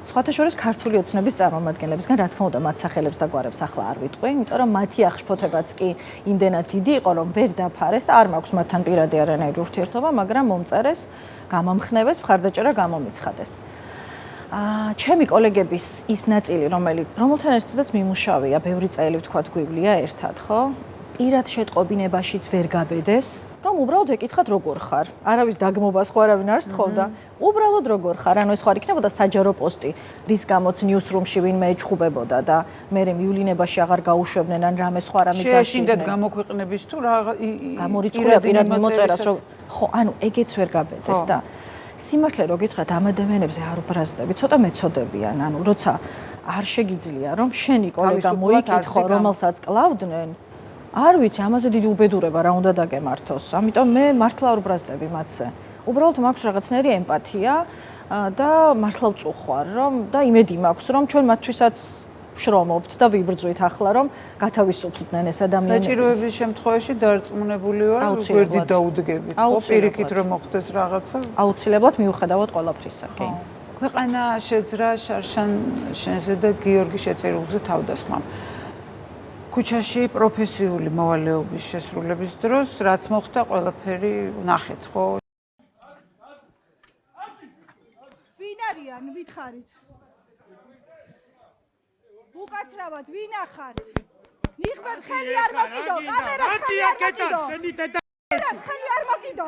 [SPEAKER 2] სხვათა შორის ქართული ოცნების წარმომადგენლებისგან, რა თქმა უნდა, მათ სახელებს და გვარებს ახლა არ ვიტყვი, იმიტომ რომ მათი აღშფოთებაც კი იმდენად დიდი იყო, რომ ვერ დაფარეს და არ მაქვს მათთან პირადი არანაირი ურთიერთობა, მაგრამ მომწერეს, გამომხნევეს, მხარდაჭერა გამომიცხადეს. ჩემი კოლეგების ის ნაწილი, რომელთან ერთადაც მიმუშავია, ბევრი წელი ვთქვათ, გვივლია ერთად, ხო? პირად შეტყობინებაშიც ვერ გაბედეს, რომ უბრალოდ ეკითხათ როგორ ხარ. არავის დაგმობას ხო არავინ არ სთხოვდა. უბრალოდ როგორ ხარ, ანუ ეს ხო არ იქნებოდა საჯარო პოსტი, რის გამოც ნიუსრუმში ვინმე ეჩხუბებოდა და მე მივლინებაში აღარ გაუშვებდნენ ან რამე სხვა რამე დაშიდნენ. შეაშინდათ
[SPEAKER 1] გამოქვეყნების თუ რა
[SPEAKER 2] გამორიცხულია პირად მიმოწერას, რომ ხო, ანუ ეგეც ვერ გაბედეს და სიმართლე რო გითხრათ, ამ ადამიანებზე არ უბრაზდები, ცოტა მეცოდებიან, ანუ როცა არ შეგიძლია რომ შენი კოლეგა მოიკითხო, რომელსაც კლავდნენ, არ ვიცი, ამაზე დიდი უბედურება რა უნდა დაგემართოს. ამიტომ მე მართლა არ უბრაზდები მათზე. უბრალოდ მაქვს რაღაცნაირი ემპათია და მართლა ვწუხვარ, რომ და იმედი მაქვს, რომ ჩვენ მათთვისაც შრომობთ და ვიბრძვით ახლა, რომ გათავისუფლდნენ ეს ადამიანები.
[SPEAKER 1] საჭიროების შემთხვევაში დარწმუნებული ვარ, გვერდით დაუდგებით. ხო, პირიქით რომ მოხდეს რაღაცა.
[SPEAKER 2] აუცილებლად მიუხედავად ყველაფრისა, კი.
[SPEAKER 1] ქვეყანა შეძრა შარშან შენზე და გიორგი შეწირულზე თავდასხმამ. ქუჩაში პროფესიული მოვალეობის შესრულების დროს რაც მოხდა ყველაფერი ნახეთ, ხო?
[SPEAKER 3] ვინ არიან, ვითხარით? უკაცრავად ვინ ახართ? ნიღბებ ხელი არ მოკიდო, კამერას ხელი არ მოკიდო. კამერას ხელი არ მოკიდო.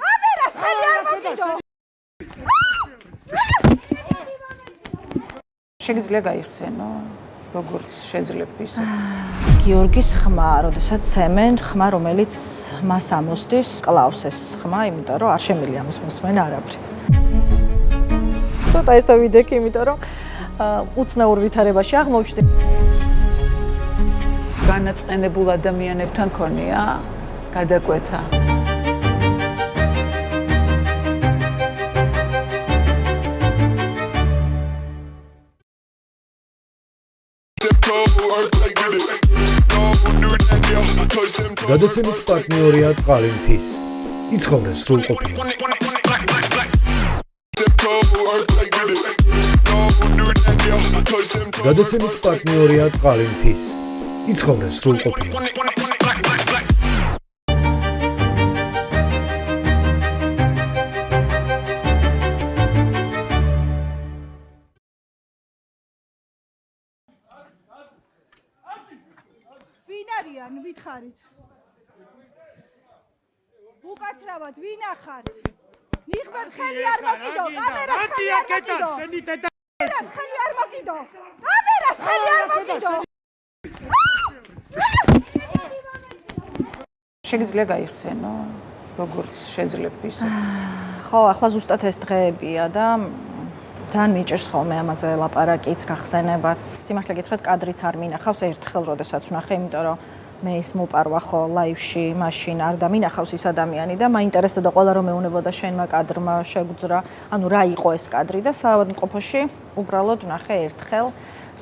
[SPEAKER 3] კამერას ხელი არ მოკიდო.
[SPEAKER 1] შეგიძლია გაიხსენო? როგორც შეძლებთ ისე.
[SPEAKER 2] გიორგის ხმა, როდესაც ცემენ, ხმა, რომელიც მას ამოსდის, კლავს ეს ხმა, იმიტომ რომ არ შემიძლია ამის მოსმენა არაფრით. ცოტა ესე ვიდექი, იმიტომ რომ უცნაურ ვითარებაში აღმოვჩნდი.
[SPEAKER 1] განაწყენებულ ადამიანებთან ქონია გადაკვეთა.
[SPEAKER 4] გადაცემის პარტნიორია წყალი მთის. იცხოვრე სრულყოფილად. გადაცემის პარტნიორია წყალი მთის. იცხოვრე სრულყოფილად.
[SPEAKER 3] ვინ არიან, ვითხარით? უკაცრავად, ვინ ახართ? ნიღბებ ხელი არ მოკიდო, კამერას ხელი არ მოკიდო. კამერას ხელი არ მოკიდო. კამერას ხელი არ მოკიდო.
[SPEAKER 1] შეგიძლია გაიხსენო, როგორც შეძლებ ისე.
[SPEAKER 2] ხო, ახლა ზუსტად ეს დღეებია და თან მიჭერს ხოლმე ამაზე ლაპარაკიც, გახსენებაც. სიმართლე გითხრათ, კადრიც არ მინახავს ერთხელ, როდესაც ვნახე, იმიტომ რომ მე ის მოპარვა ხო ლაივში, მაშინ არ დამინახავს ის ადამიანი და მაინტერესებდა ყველა რომ მეუნებოდა შენმა კადრმა შეგვძრა, ანუ რა იყო ეს კადრი და საავადმყოფოში უბრალოდ ვნახე ერთხელ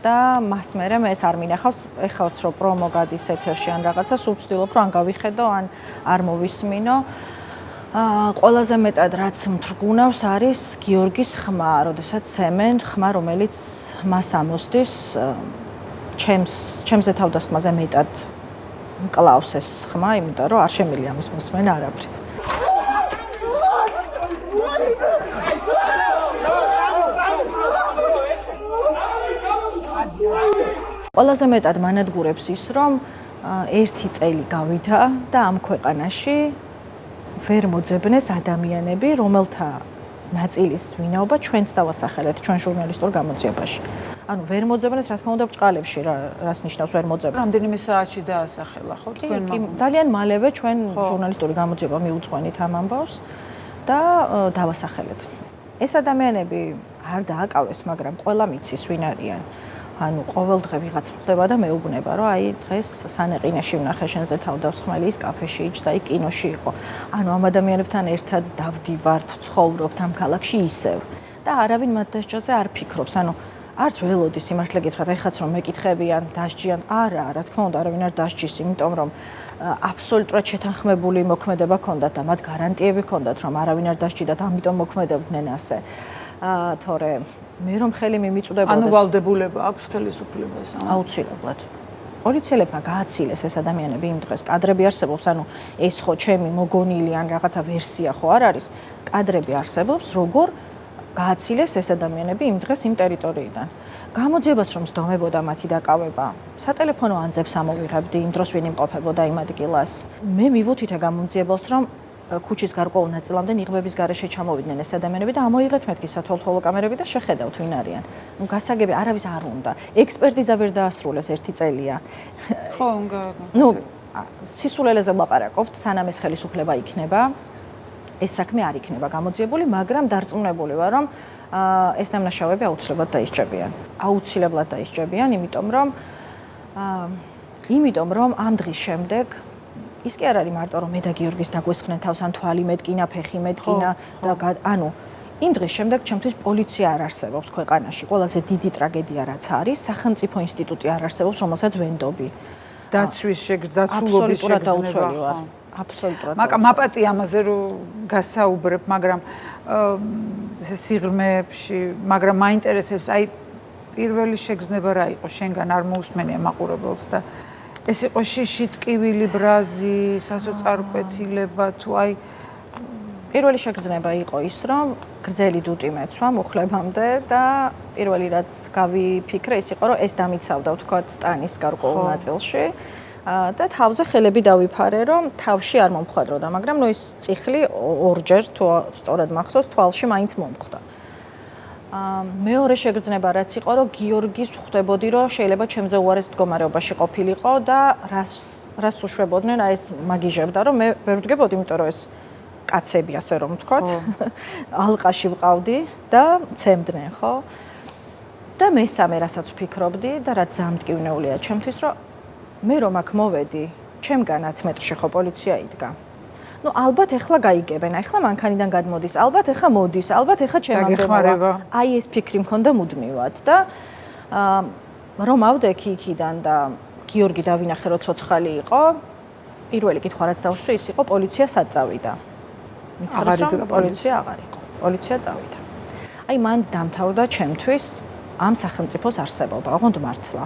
[SPEAKER 2] და მას მერე მე ეს არ მინახავს, ეხლაც რომ პრომო გადის ეთერში ან რაღაცა, სულ ვცდილობ რომ ან გავიხედო, ან არ მოვისმინო. ყველაზე მეტად რაც მთრგუნავს არის გიორგის ხმა, როდესაც ცემენ ხმა, რომელიც მას ამოსდის ჩემზე თავდასხმაზე მეტად მკლავს ეს ხმა, იმიტომ რომ არ შემიძლია ამის მოსმენა არაფრით. ყველაზე მეტად მანადგურებს ის, რომ 1 წელი გავიდა და ამ ქვეყანაში ვერ მოძებნეს ადამიანები, რომელთა ნაწილის ვინაობა ჩვენც დავასახელეთ ჩვენ ჟურნალისტურ გამოძიებაში. ანუ ვერ მოძებნეს, რა თქმა უნდა, ბრჭყალებში, რას ნიშნავს ვერ მოძებნეს.
[SPEAKER 1] რამდენიმე საათში დაასახელა, ხო, თქვენმა?
[SPEAKER 2] ძალიან მალევე ჩვენ ჟურნალისტური გამოძიება მიუძღვენით ამ ამბავს და დავასახელეთ. ეს ადამიანები არ დააკავეს, მაგრამ ყველა მიცის ვინ არიან. ანუ ყოველ დღე ვიღაც ხდება და მეუბნება, რომ აი დღეს სანეყინაში ვნახე შენზე თავდასხმელი, ის კაფეში იჯდა, აი კინოში იყო. ანუ ამ ადამიანებთან ერთად დავდივართ, ცხოვრობთ ამ ქალაქში ისევ. და არავინ მათ დასჯაზე არ ფიქრობს. ანუ არც ველოდი სიმართლე გითხრათ, ეხლაც რომ მეკითხებიან, დასჯიან, არა, რა თქმა უნდა, არავინ არ დასჯის, იმიტომ რომ აბსოლუტურად შეთანხმებული მოქმედება ჰქონდათ და მათ გარანტიები ჰქონდათ, რომ არავინ არ დასჯიდათ, ამიტომ მოქმედებდნენ ასე. თორე მე რომ ხელი მიმიწვდებოდეს.
[SPEAKER 1] ანუ ვალდებულება აქვს ხელისუფლებას.
[SPEAKER 2] აუცილებლად. პოლიციელებმა გააცილეს ეს ადამიანები იმ დღეს. კადრები არსებობს, ანუ ეს ხო ჩემი მოგონილი ან რაღაცა ვერსია ხო არ არის. კადრები არსებობს, როგორ გააცილეს ეს ადამიანები იმ დღეს იმ ტერიტორიიდან. გამოძიებას რომ სდომებოდა მათი დაკავება, სატელეფონო ანძებს ამოვიღებდი, იმ დროს ვინ იმყოფებოდა იმ ადგილას. მე მივუთითე გამოძიებელს, რომ ქუჩის გარკვეულ ნაწილამდე ნიღბების გარეშე ჩამოვიდნენ ეს ადამიანები და ამოიღეთ მეთქი სათვალთვალო კამერები და შეხედავთ ვინ არიან. ნუ გასაგები არავის არ უნდა. ექსპერტიზა ვერ დაასრულეს 1 წელია.
[SPEAKER 1] ხო,
[SPEAKER 2] ნუ სისულელეზე ვლაპარაკობთ, სანამ ეს ხელისუფლება იქნება, ეს საქმე არ იქნება გამოძიებული, მაგრამ დარწმუნებული ვარ, რომ ეს დამნაშავეები აუცილებლად დაისჯებიან. აუცილებლად დაისჯებიან, იმიტომ რომ ამ დღის შემდეგ ის კი არ არის მარტო რომ მე და გიორგის დაგვესხნენ თავს ან თვალი მეტკინა, ფეხი მეტკინა და ანუ იმ დღის შემდეგ ჩემთვის პოლიცია არ არსებობს ქვეყანაში. ყველაზე დიდი ტრაგედია რაც არის, სახელმწიფო ინსტიტუტი არ არსებობს, რომელსაც ვენდობი.
[SPEAKER 1] დაცვის დაცულობის
[SPEAKER 2] შეძლებელია ვარ. აბსოლუტურად.
[SPEAKER 1] მაპატი ამაზე რომ გასაუბრებ, მაგრამ ესე სიღრმეებში, მაგრამ მაინტერესებს აი პირველი შეგრძნება რა იყო, შენგან არ მოусმენია მაყურებელს და ეს იყო შიში, ტკივილი, ბრაზი, სასოწარკვეთილება თუ აი
[SPEAKER 2] პირველი შეგრძნება იყო ის, რომ გრძელი დუტი მეცვა მუხლებამდე და პირველი რაც გავიფიქრე ის იყო, რომ ეს დამიცავდა ვთქვათ ტანის გარკვეულ ნაწილში და თავზე ხელები დავიფარე, რომ თავში არ მომხვედროდა, მაგრამ ნუ ის წიხლი ორჯერ თუ სწორად მახსოვს, თვალში მაინც მომხვდა. მეორე შეგრძნება რაც იყო, რომ გიორგის ხვდებოდი, რომ შეიძლება ჩემზე უარეს მდგომარეობაში ყოფილიყო და რას უშვებოდნენ, აი ეს მაგიჟებდა, რომ მე ვერ ვდგებოდი, იმიტომ რომ ეს კაცები ასე რომ ვთქვათ, ალყაში ვყავდი და ცემდნენ, ხო? და მესამე რასაც ვფიქრობდი და რაც ზამტკივნეულია ჩემთვის, რომ მე რომ აქ მოვედი, ჩემგან 10 მეტრში ხო პოლიცია იდგა. ნუ ალბათ ეხლა გაიგებენ, ეხლა მანქანიდან გადმოდის, ალბათ ეხლა მოდის, ალბათ ეხლა ჩემამდე. აი ეს ფიქრი მქონდა მუდმივად და რომ ავდე იქიდან და გიორგი დავინახე რომ ცოცხალი იყო, პირველი კითხვა რაც დავსვი ის იყო პოლიცია სად წავიდა. პოლიცია აღარ იყო. პოლიცია წავიდა. აი მან დამთავრდა ჩემთვის ამ სახელმწიფოს არსებობა, ოღონდ მართლა.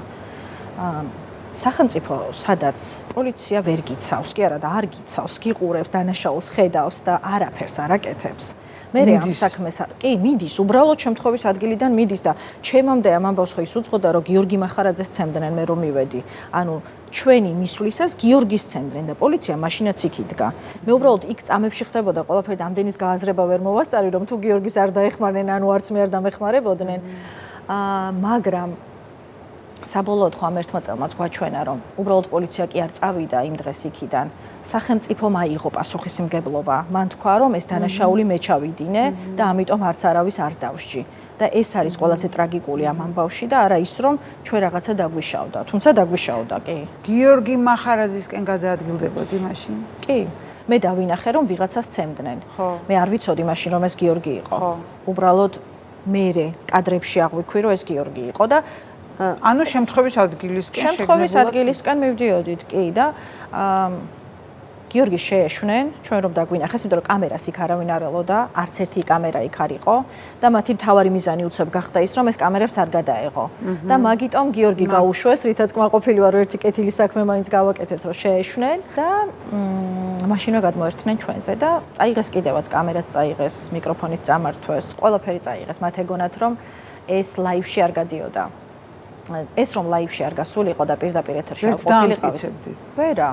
[SPEAKER 2] სახელმწიფო სადაც პოლიცია ვერ გიცავს, კი არა და არ გიცავს, გიყურებს, დანაშაულს ხედავს და არაფერს არ აკეთებს. მე ამ საქმეს კი მიდის, უბრალოდ შემთხვევის ადგილიდან მიდის და ჩემამდე ამ ამბავს ხო ის უძღოდა რომ გიორგი მახარაძეს ცემდნენ მე რომ მივედი. ანუ ჩვენი მისვლისას გიორგის ცემდნენ და პოლიცია მაშინაც იქ იდგა. მე უბრალოდ იქ წამებში ხდებოდა ყველაფერი და ამდენის გააზრება ვერ მოვასწარი რომ თუ გიორგის არ დაეხმარნენ, ანუ არც მე არ დამეხმარებოდნენ. მაგრამ საბოლოოდ ხო ამ ერთმა წელმაც გვაჩვენა რომ უბრალოდ პოლიცია კი არ წავიდა იმ დღეს იქიდან. სახელმწიფომ აიღო პასუხისმგებლობა. მან თქვა რომ ეს დანაშაული მე ჩავიდინე და ამიტომ არც არავის არ დავსჯი. და ეს არის ყველაზე ტრაგიკული ამ ამბავში და არა ის რომ ჩვენ რაღაცა დაგვიშავდა. თუმცა დაგვიშავდა, კი.
[SPEAKER 1] გიორგი მახარაძისკენ გადაადგილდებოდი მაშინ?
[SPEAKER 2] კი. მე დავინახე რომ ვიღაცას ცემდნენ. მე არ ვიცოდი მაშინ რომ ეს გიორგი იყო. უბრალოდ მე კადრებში აღვიქვი რომ ეს გიორგი იყო და
[SPEAKER 1] ანუ შემთხვევის ადგილისკენ
[SPEAKER 2] მივდიოდით, კი და გიორგის შეეშვნენ, ჩვენ რომ დაგვინახეს, იმიტომ რომ კამერას იქ არავინ არ ელოდა, არც ერთი კამერა იქ არ იყო და მათი მთავარი მიზანი უცებ გახდა ის, რომ ეს კამერებს არ გადაეღო. და მაგიტომ გიორგი გაუშვეს, რითაც კმაყოფილი ვარ, რომ ერთი კეთილი საქმე მაინც გავაკეთეთ, რომ შეეშვნენ და მაშინვე გადმოერთნენ ჩვენზე და წაიღეს კიდევაც კამერაც წაიღეს, მიკროფონით წამართვეს, ყველაფერი წაიღეს, მათ ეგონათ რომ ეს ლაივში არ გადიოდა. ეს რომ ლაივში არ გასულიყო და პირდაპირ ეთერში არ ყოფილიყავით. ვერა.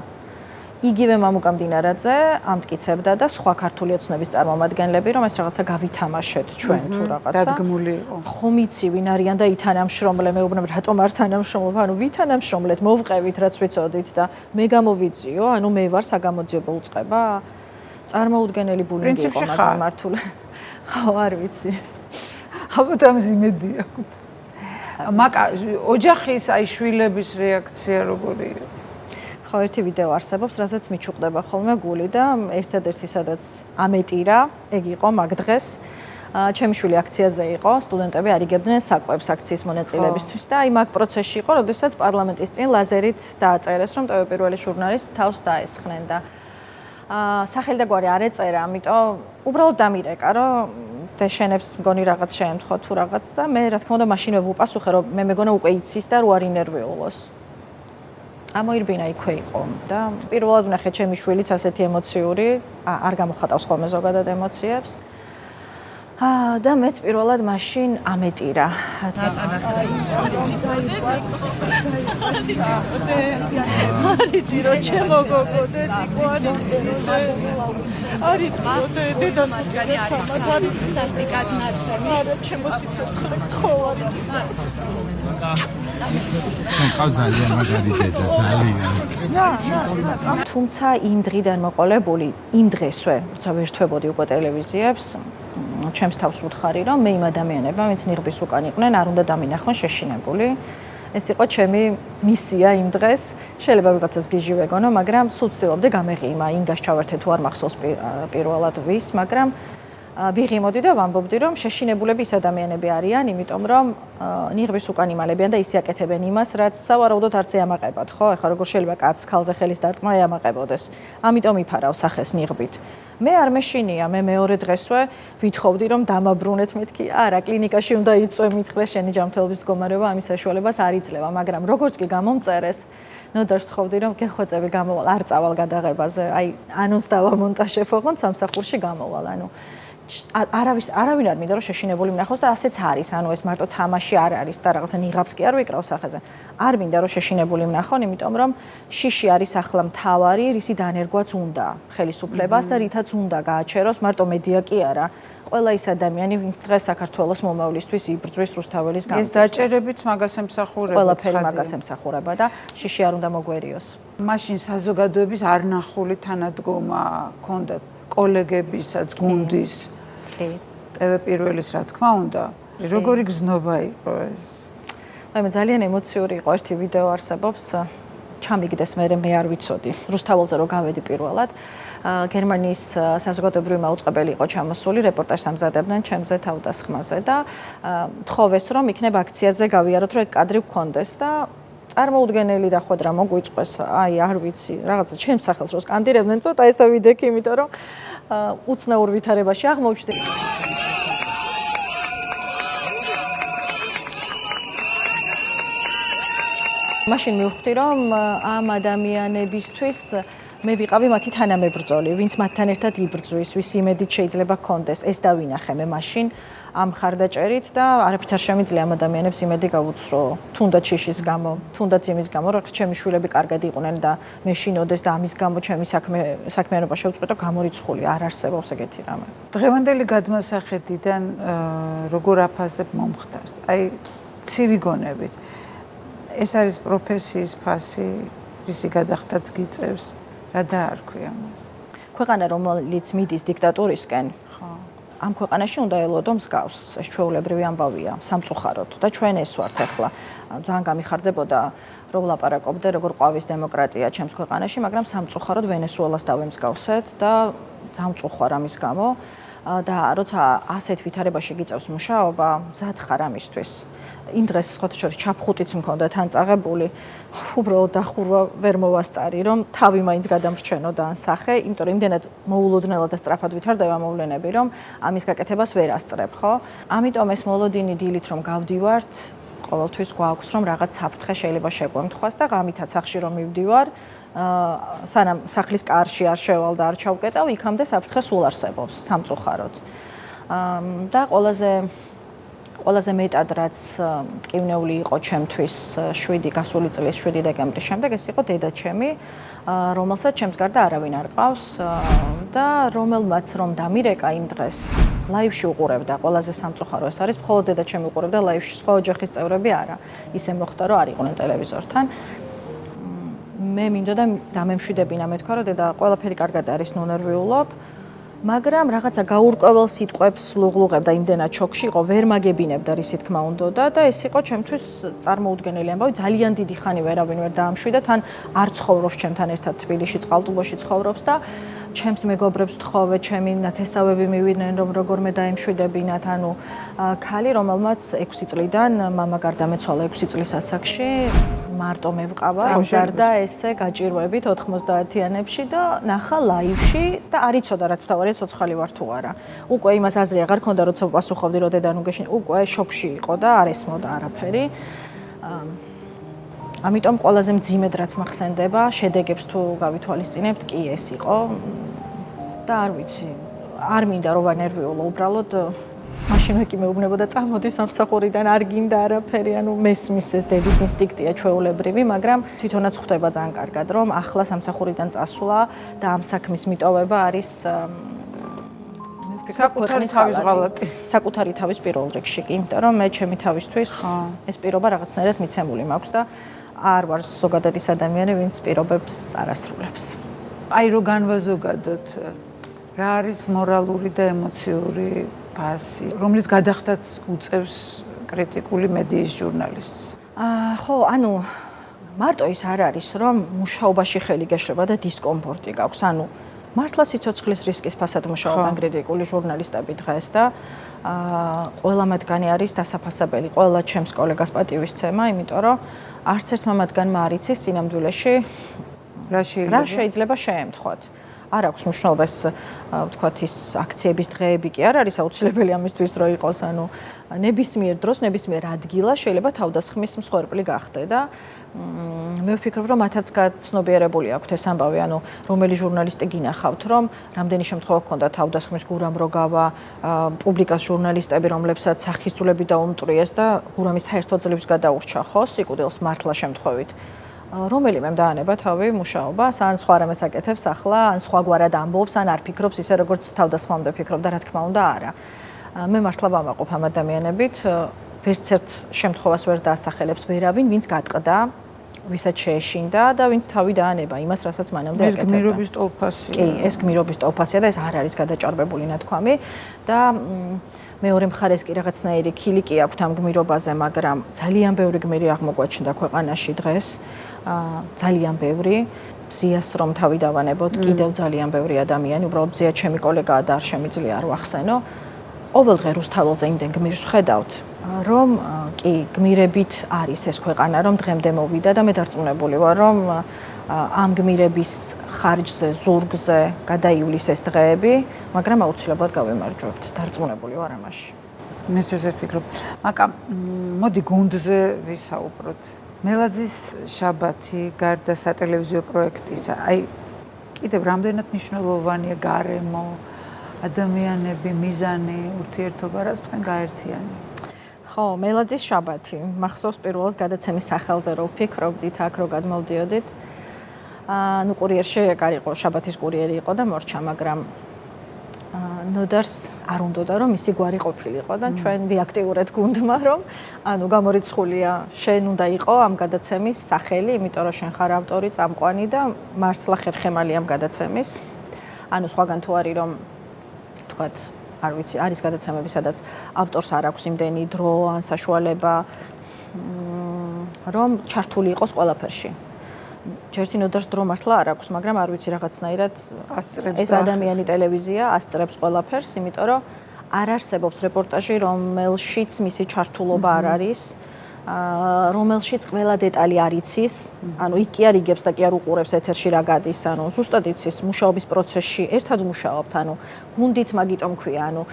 [SPEAKER 2] იგივე მამუკა მდინარაძე ამტკიცებდა და სხვა ქართული ოცნების წარმომადგენლები რომ ეს რაღაცა გავითამაშეთ ჩვენ თუ რაღაცა.
[SPEAKER 1] დადგმული იყო.
[SPEAKER 2] ხომ იცი ვინ არიან და ითანამშრომლე, მეუბნებ რატომ არ თანამშრომლობ, ანუ ვითანამშრომლეთ, მოვყევით რაც ვიცოდით და მე გამოვიწიო, ანუ მე ვარ საგამოძიებო უწყება. წარმოუდგენელი ბულინგი იყო მაგრამ მართული. ხო, არ ვიცი.
[SPEAKER 1] ალბათ ამის იმედი აქვს. მაკა ოჯახის აი შვილების რეაქცია როგორი იყო?
[SPEAKER 2] ხო, ერთი ვიდეო არსებობს, რასაც მიჩუყდება ხოლმე გული და ერთადერთი სადაც ამეტირა, ეგ იყო მაგ დღეს. ჩემი შვილი აქციაზე იყო, სტუდენტები არიგებდნენ საკვებს აქციის მონაწილეებისთვის და აი მაგ პროცესში იყო, როდესაც პარლამენტის წინ ლაზერით დააწერეს, რომ ტევე პირველი ჟურნალისტს თავს დაესხნენ და სახელი და გვარი არ ეწერა, ამიტომ უბრალოდ დამირეკა, რომ დეშენებს მგონი რაღაც შეემთხო თუ რაღაც და მე რა თქმა უნდა მაშინვე ვუპასუხე, რომ მე მეგონა უკვე იცის და რო არ ინერვიულოს. ამოირბინა იქვე იყო და პირველად ვნახე ჩემი შვილიც ასეთი ემოციური, არ გამოხატავს ხოლმე ზოგადად ემოციებს. და მეც პირველად მაშინ ამეტირა.
[SPEAKER 5] არითი რო ჩემო გოგო არითი დედას უკანი არის არითი სასტიკად ნაცემი არა ჩემო სიცოცხლე გთხოვარი
[SPEAKER 6] ხავს ძალიან მაგარი დედა ძალიან
[SPEAKER 2] თუმცა იმ დღიდან მოყოლებული იმ დღესვე როცა ვერთვებოდი უკვე ტელევიზიებს ჩემს თავს ვუთხარი რომ მე იმ ადამიანებმა ვინც ნიღბის უკან იყვნენ არ უნდა დამინახონ შეშინებული ეს იყო ჩემი მისია იმ დღეს შეიძლება ვიღაცას გიჟი ვეგონო მაგრამ სულ ვცდილობდი გამეღიმა ინგას ჩავერთე თუ არ მახსოვს პირველად ვის მაგრამ ვიღიმოდი და ვამბობდი რომ შეშინებულები ის ადამიანები არიან იმიტომ რომ ნიღბის უკან იმალებიან და ისე აკეთებენ იმას რაც სავარაუდოდ არც ეამაყებათ ხო ეხლა როგორ შეიძლება კაცს ქალზე ხელის დარტყმა ეამაყებოდეს ამიტომ იფარავ სახეს ნიღბით მე არ მეშინია მე მეორე დღესვე ვითხოვდი რომ დამაბრუნეთ მეთქი არა კლინიკაში უნდა იწვე მითხრე შენი ჯანმრთელობის მდგომარეობა ამის საშუალებას არ იძლევა მაგრამ როგორც კი გამომწერეს ნოდარ ვთხოვდი რომ გეხვეწები გამოვალ არ წავალ გადაღებაზე აი ანონს დავამონტაჟებ ოღონდ სამსახურში გამოვალ ანუ არავინ არ მინდა რომ შეშინებული ვნახოს და ასეც არის ანუ ეს მარტო თამაში არ არის და რაღაცა ნიღაბს კი არ ვიკრავ სახეზე არ მინდა რომ შეშინებული ვნახონ იმიტომ რომ შიში არის ახლა მთავარი რისი დანერგვაც უნდა ხელისუფლებას და რითაც უნდა გააჩეროს მარტო მედია კი არა ყველა ის ადამიანი ვინც დღეს საქართველოს მომავლისთვის იბრძვის რუსთაველის გამო
[SPEAKER 1] ეს დაჭერებიც მაგას ემსახურება
[SPEAKER 2] ყველაფერი მაგას ემსახურება და შიში არ უნდა მოგვერიოს
[SPEAKER 1] მაშინ საზოგადოების არნახული თანადგომა ჰქონდა კოლეგებისაც გუნდის ტევე პირველის რა თქმა უნდა როგორი გზნობა იყო ეს
[SPEAKER 2] აი მე ძალიან ემოციური იყო ერთი ვიდეო არსებობს ჩამიგდეს მე არ ვიცოდი. რუსთაველზე რო გავედი პირველად, გერმანიის საზოგადოებრივი მაუწყებელი იყო ჩამოსული, რეპორტაჟს ამზადებდნენ ჩემზე თავდასხმაზე და თხოვეს რომ იქნებ აქციაზე გავიაროთ, რომ ეგ კადრი გქონდეს და წარმოუდგენელი დახვედრა მოგვიწყვეს, აი არ ვიცი, რაღაცა ჩემს სახელს რო სკანდირებდნენ, ცოტა ესე ვიდექი, იმიტომ რომ უცნაურ ვითარებაში აღმოჩნდი. მაშინ მივხვდი რომ ამ ადამიანებისთვის მე ვიყავი მათი თანამებრძოლი, ვინც მათთან ერთად იბრძვის, ვის იმედით შეიძლება გქონდეს, ეს დავინახე მე მაშინ ამ ხარდაჭერით და არაფრით არ შემიძლია ამ ადამიანებს იმედი გავუცრო, თუნდაც შიშის გამო, თუნდაც იმის გამო, რომ ჩემი შვილები კარგად იყვნენ და მე შინოდეს და ამის გამო ჩემი საქმიანობა შევწყვეტო, გამორიცხული არ არსებობს ეგეთი რამე.
[SPEAKER 1] დღევანდელი გადმოსახედიდან როგორ აფასებ მომხდარს? აი, ცივი გონებით. ეს არის პროფესიის ფასი, რისი გადახდაც გიწევს, რა დაარქვია მას?
[SPEAKER 2] ქვეყანა, რომელიც მიდის დიქტატურისკენ, ამ ქვეყანაში უნდა ელოდო მსგავს, ეს ჩვეულებრივი ამბავია, სამწუხაროდ და ჩვენ ეს ვართ ახლა. ძალიან გამიხარდებოდა, რომ ვლაპარაკობდე, როგორ ყვავის დემოკრატია ჩემს ქვეყანაში, მაგრამ სამწუხაროდ ვენესუელას დავემსგავსეთ და ძალიან მწუხვარ ამის გამო და როცა ასეთ ვითარებაში გიწევს მუშაობა, მზად ხარ ამისთვის. იმ დღეს სხვათა შორის ჩაფხუტიც მქონდა თან წაღებული, უბრალოდ დახურვა ვერ მოვასწარი, რომ თავი მაინც გადამრჩენო და ან სახე, იმიტომ რომ იმდენად მოულოდნელად და სწრაფად ვითარდება მოვლენები, რომ ამის გაკეთებას ვერ ასწრებ, ხო? ამიტომ ეს მოლოდინი დილით რომ გავდივართ, ყოველთვის გვაქვს რომ რაღაც საფრთხე შეიძლება შეგვემთხვას და ღამითაც სახში რომ მივდივარ, სანამ სახლის კარში არ შევალ და არ ჩავკეტავ, იქამდე საფრთხე სულ არსებობს, სამწუხაროდ. და ყველაზე მეტად რაც მტკივნეული იყო ჩემთვის გასული წლის 7 დეკემბრის შემდეგ, ეს იყო დედაჩემი, რომელსაც ჩემს გარდა არავინ არ ყავს და რომელმაც რომ დამირეკა იმ დღეს ლაივში უყურებდა, ყველაზე სამწუხარო ეს არის, მხოლოდ დედაჩემი უყურებდა ლაივში, სხვა ოჯახის წევრები არა. ისე მოხდა, რომ არ იყვნენ ტელევიზორთან. მე მინდოდა დამემშვიდებინა, მეთქვა, რომ დედა ყველაფერი კარგად არის, ნუ ნერვიულობ. მაგრამ რაღაცა გაურკვეველ სიტყვებს ლუღლუღებდა იმდენად შოკში იყო, ვერ მაგებინებდა რისი თქმა უნდოდა და ეს იყო ჩემთვის წარმოუდგენელი ამბავი, ძალიან დიდი ხანი ვერავინ ვერ დაამშვიდა, თან არ ცხოვრობს ჩემთან ერთად თბილისში, წყალტუბოში ცხოვრობს და ჩემს მეგობრებს თხოვე, ჩემი ნათესავები მივიდნენ, რომ როგორ მე დაემშვიდებინათ, ანუ ქალი, რომელმაც 6 წლიდან მამა გარდამეცვალა 6 წლის ასაკში, მარტო მე ვყავა, გამზარდა ესე გაჭირვებით 90-იანებში და ნახა ლაივში და არ იცოდა რაც თავარია ცოცხალი ვარ თუ არა. უკვე იმას აზრი აღარ ქონდა, როცა პასუხობდი, რომ დედა ნუ გეშინ, უკვე შოკში იყო და არ ესმოდა არაფერი. ამიტომ ყველაზე მძიმედ რაც მახსენდება, შედეგებს თუ გავითვალისწინებთ, კი ეს იყო და არ ვიცი, არ მინდა რომ ვანერვიულო, უბრალოდ მაშინ კი მეუბნებოდა წამოდი სამსახურიდან, არ გინდა არაფერი, ანუ მესმის ეს დედის ინსტინქტია ჩვეულებრივი, მაგრამ თვითონაც ხვდება ძალიან კარგად, რომ ახლა სამსახურიდან წასვლა და ამ საქმის მიტოვება არის
[SPEAKER 1] საკუთარი თავის ღალატი.
[SPEAKER 2] საკუთარი თავის პირველ რიგში კი, იმიტომ რომ მე ჩემი თავისთვის ეს პირობა რაღაცნაირად მიცემული მაქვს და არ ვარ ზოგადად ის ადამიანი, ვინც პირობებს არ ასრულებს.
[SPEAKER 1] აი რო განვაზოგადოთ, რა არის მორალური და ემოციური ფასი, რომლის გადახდაც უწევს კრიტიკული მედიის ჟურნალისტს?
[SPEAKER 2] ხო, ანუ მარტო ის არ არის, რომ მუშაობაში ხელი გეშრება და დისკომფორტი გაქვს, ანუ მართლა სიცოცხლის რისკის ფასად მუშაობენ კრიტიკული ჟურნალისტები დღეს და ყველა მათგანი არის დასაფასებელი, ყველა ჩემს კოლეგას პატივისცემა, იმიტომ რომ არც ერთმა მათგანმა არ იცის წინამძღოლში რა შეიძლება შეემთხვათ. არ აქვს მნიშვნელობა ეს ვთქვათ ის აქციების დღეები კი არ არის აუცილებელი ამისთვის რომ იყოს, ანუ ნებისმიერ დროს, ნებისმიერ ადგილას შეიძლება თავდასხმის მსხვერპლი გახდე და მე ვფიქრობ, რომ მათაც გაცნობიერებული აქვთ ეს ამბავი, ანუ რომელი ჟურნალისტი გინახავთ, რომ რამდენი შემთხვევა გქონდა თავდასხმის გურამ რო გავა, პუბლიკას ჟურნალისტები, რომლებსაც სახისძულები დაუმტვრიეს და გურამის საერთო ძლივს გადაურჩა, ხო, სიკვდილს მართლა შემთხვევით. რომელიმე დაანება თავი მუშაობას, ან სხვა რამეს აკეთებს ახლა, ან სხვაგვარად ამბობს, ან არ ფიქრობს ისე როგორც თავდასხმამდე ფიქრობდა, რა თქმა უნდა, არა. მე მართლა ვამაყობ ამ ადამიანებით, ვერც ერთ შემთხვევას ვერ დაასახელებს ვერავინ, ვინც გატყდა, ვისაც შეეშინდა და ვინც თავი დაანება იმას, რასაც მანამდე აკეთებდა.
[SPEAKER 1] ეს გმირობის ტოლფასია.
[SPEAKER 2] კი, ეს გმირობის ტოლფასია და ეს არ არის გადაჭარბებული ნათქვამი და მეორე მხარეს კი რაღაცნაირი ქილიკი აქვთ ამ გმირობაზე, მაგრამ ძალიან ბევრი გმირი აღმოგვაჩნდა ქვეყანაში დღეს. ძალიან ბევრი ზიას რომ თავი დავანებოთ, კიდევ ძალიან ბევრი ადამიანი, უბრალოდ ზია ჩემი კოლეგაა და არ შემიძლია არ ვახსენო. ყოველდღე რუსთაველზე იმდენ გმირს ვხედავთ, რომ კი გმირებით არის ეს ქვეყანა, რომ დღემდე მოვიდა და მე დარწმუნებული ვარ, რომ ამ გმირების ხარჯზე, ზურგზე გადაივლის ეს დღეები, მაგრამ აუცილებლად გავემარჯვებთ. დარწმუნებული ვარ ამაში.
[SPEAKER 1] მეც ესე ვფიქრობ. მაკა, მოდი გუნდზე ვისაუბროთ. მელაძის შაბათი გარდა სატელევიზიო პროექტისა, აი კიდევ რამდენად მნიშვნელოვანია გარემო, ადამიანები, მიზანი, ურთიერთობა, რაც თქვენ გაერთიანე?
[SPEAKER 2] ხო, მელაძის შაბათი. მახსოვს პირველად გადაცემის სახელზე რო ვფიქრობდით, აქ რო გადმოვდიოდით. ნუ კურიერში არ იყო, შაბათის კურიერი იყო და მორჩა, მაგრამ ნოდარს არ უნდოდა რომ ისი გვარი ყოფილიყო და ჩვენ ვიაქტიურეთ გუნდმა რომ ანუ გამორიცხულია შენ უნდა იყო ამ გადაცემის სახელი, იმიტომ რომ შენ ხარ ავტორი, წამყვანი და მართლა ხერხემალი ამ გადაცემის. ანუ სხვაგან თუ არის რომ თქვათ, არ ვიცი, არის გადაცემები, სადაც ავტორს არ აქვს იმდენი დრო ან საშუალება რომ ჩართული იყოს ყველაფერში. ჯერთი ნოდარს დრო მართლა არ აქვს, მაგრამ არ ვიცი რაღაცნაირად ეს ადამიანი ტელევიზია ასწრებს ყველაფერს, იმიტომ რომ არ არსებობს რეპორტაჟი, რომელშიც მისი ჩართულობა არ არის, რომელშიც ყველა დეტალი არ იცის, ანუ იქ კი არ იგებს და კი არ უყურებს ეთერში რა გადის, ანუ ზუსტად იცის მუშაობის პროცესში, ერთად მუშაობთ, ანუ გუნდით მაგიტომ ქვია, ანუ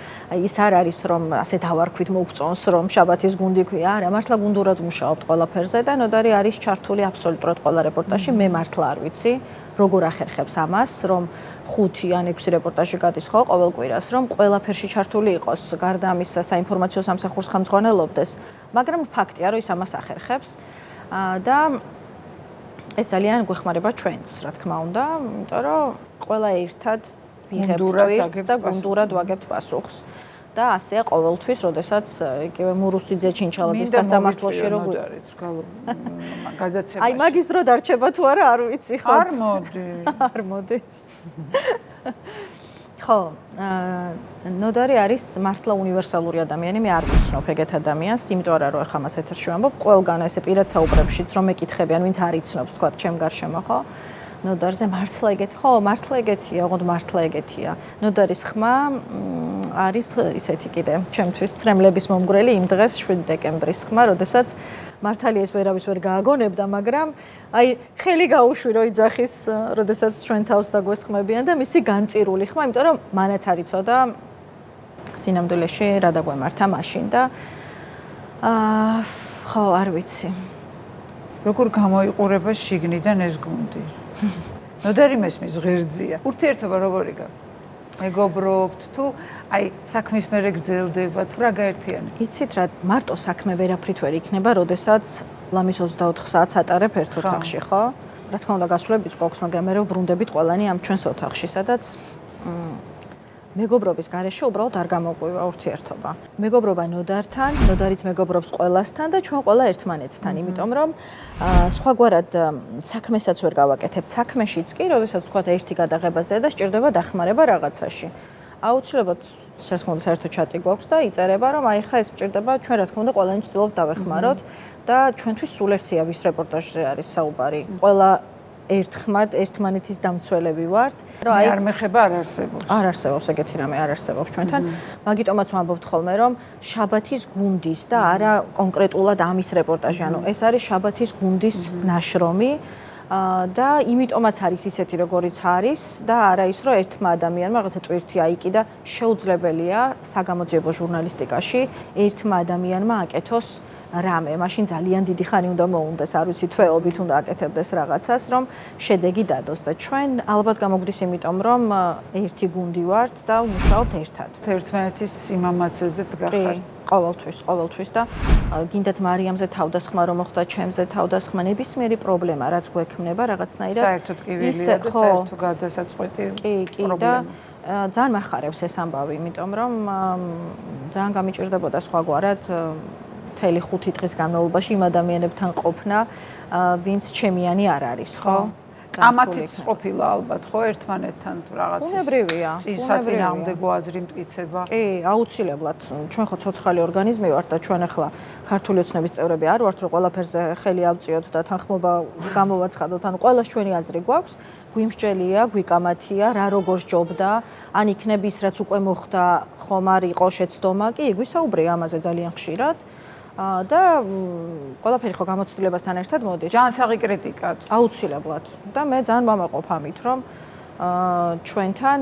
[SPEAKER 2] ის არ არის რომ ასე დავარქვით მოგწონს რომ შაბათის გუნდი ქვია, არა, მართლა გუნდურად მუშაობთ ყველაფერზე და ნოდარი არის ჩართული აბსოლუტურად ყველა რეპორტაჟში, მე მართლა არ ვიცი, როგორ ახერხებს ამას, რომ 5 ან 6 რეპორტაჟი გადის ხო ყოველ კვირას, რომ ყველაფერში ჩართული იყოს, გარდა ამისა საინფორმაციო სამსახურს ხელმძღვანელობდეს, მაგრამ ფაქტია, რომ ის ამას ახერხებს და ეს ძალიან გვეხმარება ჩვენც, რა თქმა უნდა, იმიტომ რომ ყველა ერთად ვიღებთ ტვირთს და გუნდურად ვაგებთ პასუხს. და ასეა ყოველთვის, როდესაც იგივე მურუსიძე ჩინჩალაძის სასამართლოში როგორ
[SPEAKER 1] გადაცემაში.
[SPEAKER 2] აი მაგის დრო დარჩება თუ არა, არ ვიცი ხო?
[SPEAKER 1] არ მოდის.
[SPEAKER 2] არ მოდის. ხო, ნოდარი არის მართლა უნივერსალური ადამიანი, მე არ ვიცნობ ეგეთ ადამიანს, იმიტომ რომ ახლა მას ეთერში ვამბობ, ყველგან ესე პირად საუბრებშიც რომ მეკითხებიან, ვინც არ იცნობს, თქვა ჩემ გარშემო, ხო? ნოდარზე მართლა ეგეთი, ხო, მართლა ეგეთია, ოღონდ მართლა ეგეთია. ნოდარის ხმა არის ისეთი კიდე, ჩემთვის ცრემლების მომგვრელი იმ დღეს 7 დეკემბრის ხმა, როდესაც მართალია ეს ვერავის ვერ გააგონებდა, მაგრამ აი ხელი გაუშვი რომ იძახის, როდესაც ჩვენ თავს დაგვესხმებიან და მისი განწირული ხმა, იმიტომ რომ მანაც არ იცოდა სინამდვილეში რა დაგვემართა მაშინ და ხო, არ ვიცი.
[SPEAKER 1] როგორ გამოიყურება შიგნიდან ეს გუნდი? ნოდარი მესმის ღერძია. ურთიერთობა როგორი გაქვს? მეგობრობთ თუ აი საქმის მერე გრძელდება თუ რა გაერთიანებს?
[SPEAKER 2] იცით რა, მარტო საქმე ვერაფრით ვერ იქნება, როდესაც ლამის 24 საათს ატარებ ერთ ოთახში, ხო? რა თქმა უნდა, გასვლებიც გვაქვს, მაგრამ მე ვბრუნდებით ყველანი ამ ჩვენს ოთახში, სადაც მეგობრობის გარეშე უბრალოდ არ გამოგვივა ურთიერთობა. მეგობრობა ნოდართან, ნოდარიც მეგობრობს ყველასთან და ჩვენ ყველა ერთმანეთთან, იმიტომ რომ სხვაგვარად საქმესაც ვერ გავაკეთებთ. საქმეშიც კი, როდესაც თქვა ერთი გადაღებაზე და სჭირდება დახმარება რაღაცაში. აუცილებლად რა თქმა უნდა საერთო ჩატი გვაქვს და იწერება რომ აი ხა ეს სჭირდება ჩვენ რა თქმა უნდა ყველანი ვცდილობთ დავეხმაროთ და ჩვენთვის სულ ერთია ვის რეპორტაჟზე არის საუბარი. ყველა ერთხმად ერთმანეთის დამცველები ვართ.
[SPEAKER 1] რომ აი არ მეხება არ არსებობს.
[SPEAKER 2] არ არსებობს ეგეთი რამე, არ არსებობს ჩვენთან. მაგიტომაც ვამბობთ ხოლმე რომ შაბათის გუნდის და არა კონკრეტულად ამის რეპორტაჟი, ანუ ეს არის შაბათის გუნდის ნაშრომი. და იმიტომაც არის ისეთი როგორიც არის და არა ის რომ ერთმა ადამიანმა რაღაცა ტვირთი აიკიდა შეუძლებელია საგამოძიებო ჟურნალისტიკაში ერთმა ადამიანმა აკეთოს რამე, მაშინ ძალიან დიდი ხანი უნდა მოუნდეს, არ ვიცი, თვეობით უნდა აკეთებდეს რაღაცას, რომ შედეგი დადოს და ჩვენ ალბათ გამოგვდის იმიტომ, რომ ერთი გუნდი ვართ და ვმუშაობთ ერთად.
[SPEAKER 1] ერთმანეთის სიმამაცეზე დგახართ.
[SPEAKER 2] ყოველთვის და გინდათ მარიამზე თავდასხმა რომ მოხდა, ჩემზე თავდასხმა, ნებისმიერი პრობლემა, რაც გვექმნება რაღაცნაირად.
[SPEAKER 1] საერთოდ კივილია და საერთო გადასაწყვეტი
[SPEAKER 2] პრობლემა. და ძალიან მახარებს ეს ამბავი, იმიტომ რომ ძალიან გამიჭირდებოდა სხვაგვარად მთელი 5 დღის განმავლობაში იმ ადამიანებთან ყოფნა, ვინც ჩემიანი არ არის, ხო?
[SPEAKER 1] კამათიც ყოფილა ალბათ ხო ერთმანეთთან თუ რაღაც
[SPEAKER 2] უნებრივია.
[SPEAKER 1] საწინააღმდეგო აზრი მტკიცება.
[SPEAKER 2] კი, აუცილებლად. ჩვენ ხო ცოცხალი ორგანიზმი ვართ და ჩვენ ახლა ქართული ოცნების წევრები არ ვართ, რომ ყველაფერზე ხელი ავწიოთ და თანხმობა გამოვაცხადოთ. ანუ ყველას ჩვენი აზრი გვაქვს. გვიმსჯელია, გვიკამათია, რა როგორ სჯობდა, ან იქნებ ის რაც უკვე მოხდა, ხომ არ იყო შეცდომა, კი, გვისაუბრია ამაზე ძალიან ხშირად. და ყველაფერი ხო გამოცდილებასთან ერთად მოდის.
[SPEAKER 1] ჯანსაღი კრიტიკაც.
[SPEAKER 2] აუცილებლად. და მე ძალიან ვამაყობ ამით, რომ ჩვენთან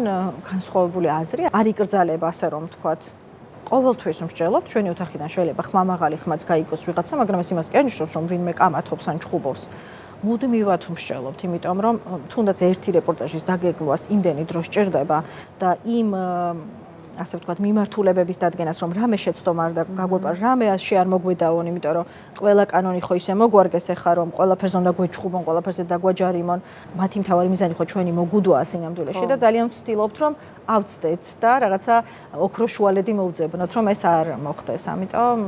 [SPEAKER 2] განსხვავებული აზრი არ იკრძალება, ასე რომ ვთქვათ. ყოველთვის მსჯელობთ, ჩვენი ოთახიდან შეიძლება ხმამაღალი ხმაც გაიგოს ვიღაცა, მაგრამ ეს იმას კი არ ნიშნავს, რომ ვინმე კამათობს ან ჩხუბობს. მუდმივად მსჯელობთ, იმიტომ რომ თუნდაც ერთი რეპორტაჟის დაგეგმვას იმდენი დრო სჭირდება და იმ ასე ვთქვათ, მიმართულებების დადგენას, რომ რამე შეცდომა არ გაგვეპარა, რამე არ მოგვედაონ, იმიტომ რომ ყველა კანონი ხო ისე მოგვარგეს ახლა, რომ ყველაფერზე უნდა გვეჩხუბონ, ყველაფერზე დაგვაჯარიმონ. მათი მთავარი მიზანი ხო ჩვენი მოგუდვაა სინამდვილეში და ძალიან ვცდილობთ, რომ ავწდეთ და რაღაცა ოქროს შუალედი მოვძებნოთ, რომ ეს არ მოხდეს. ამიტომ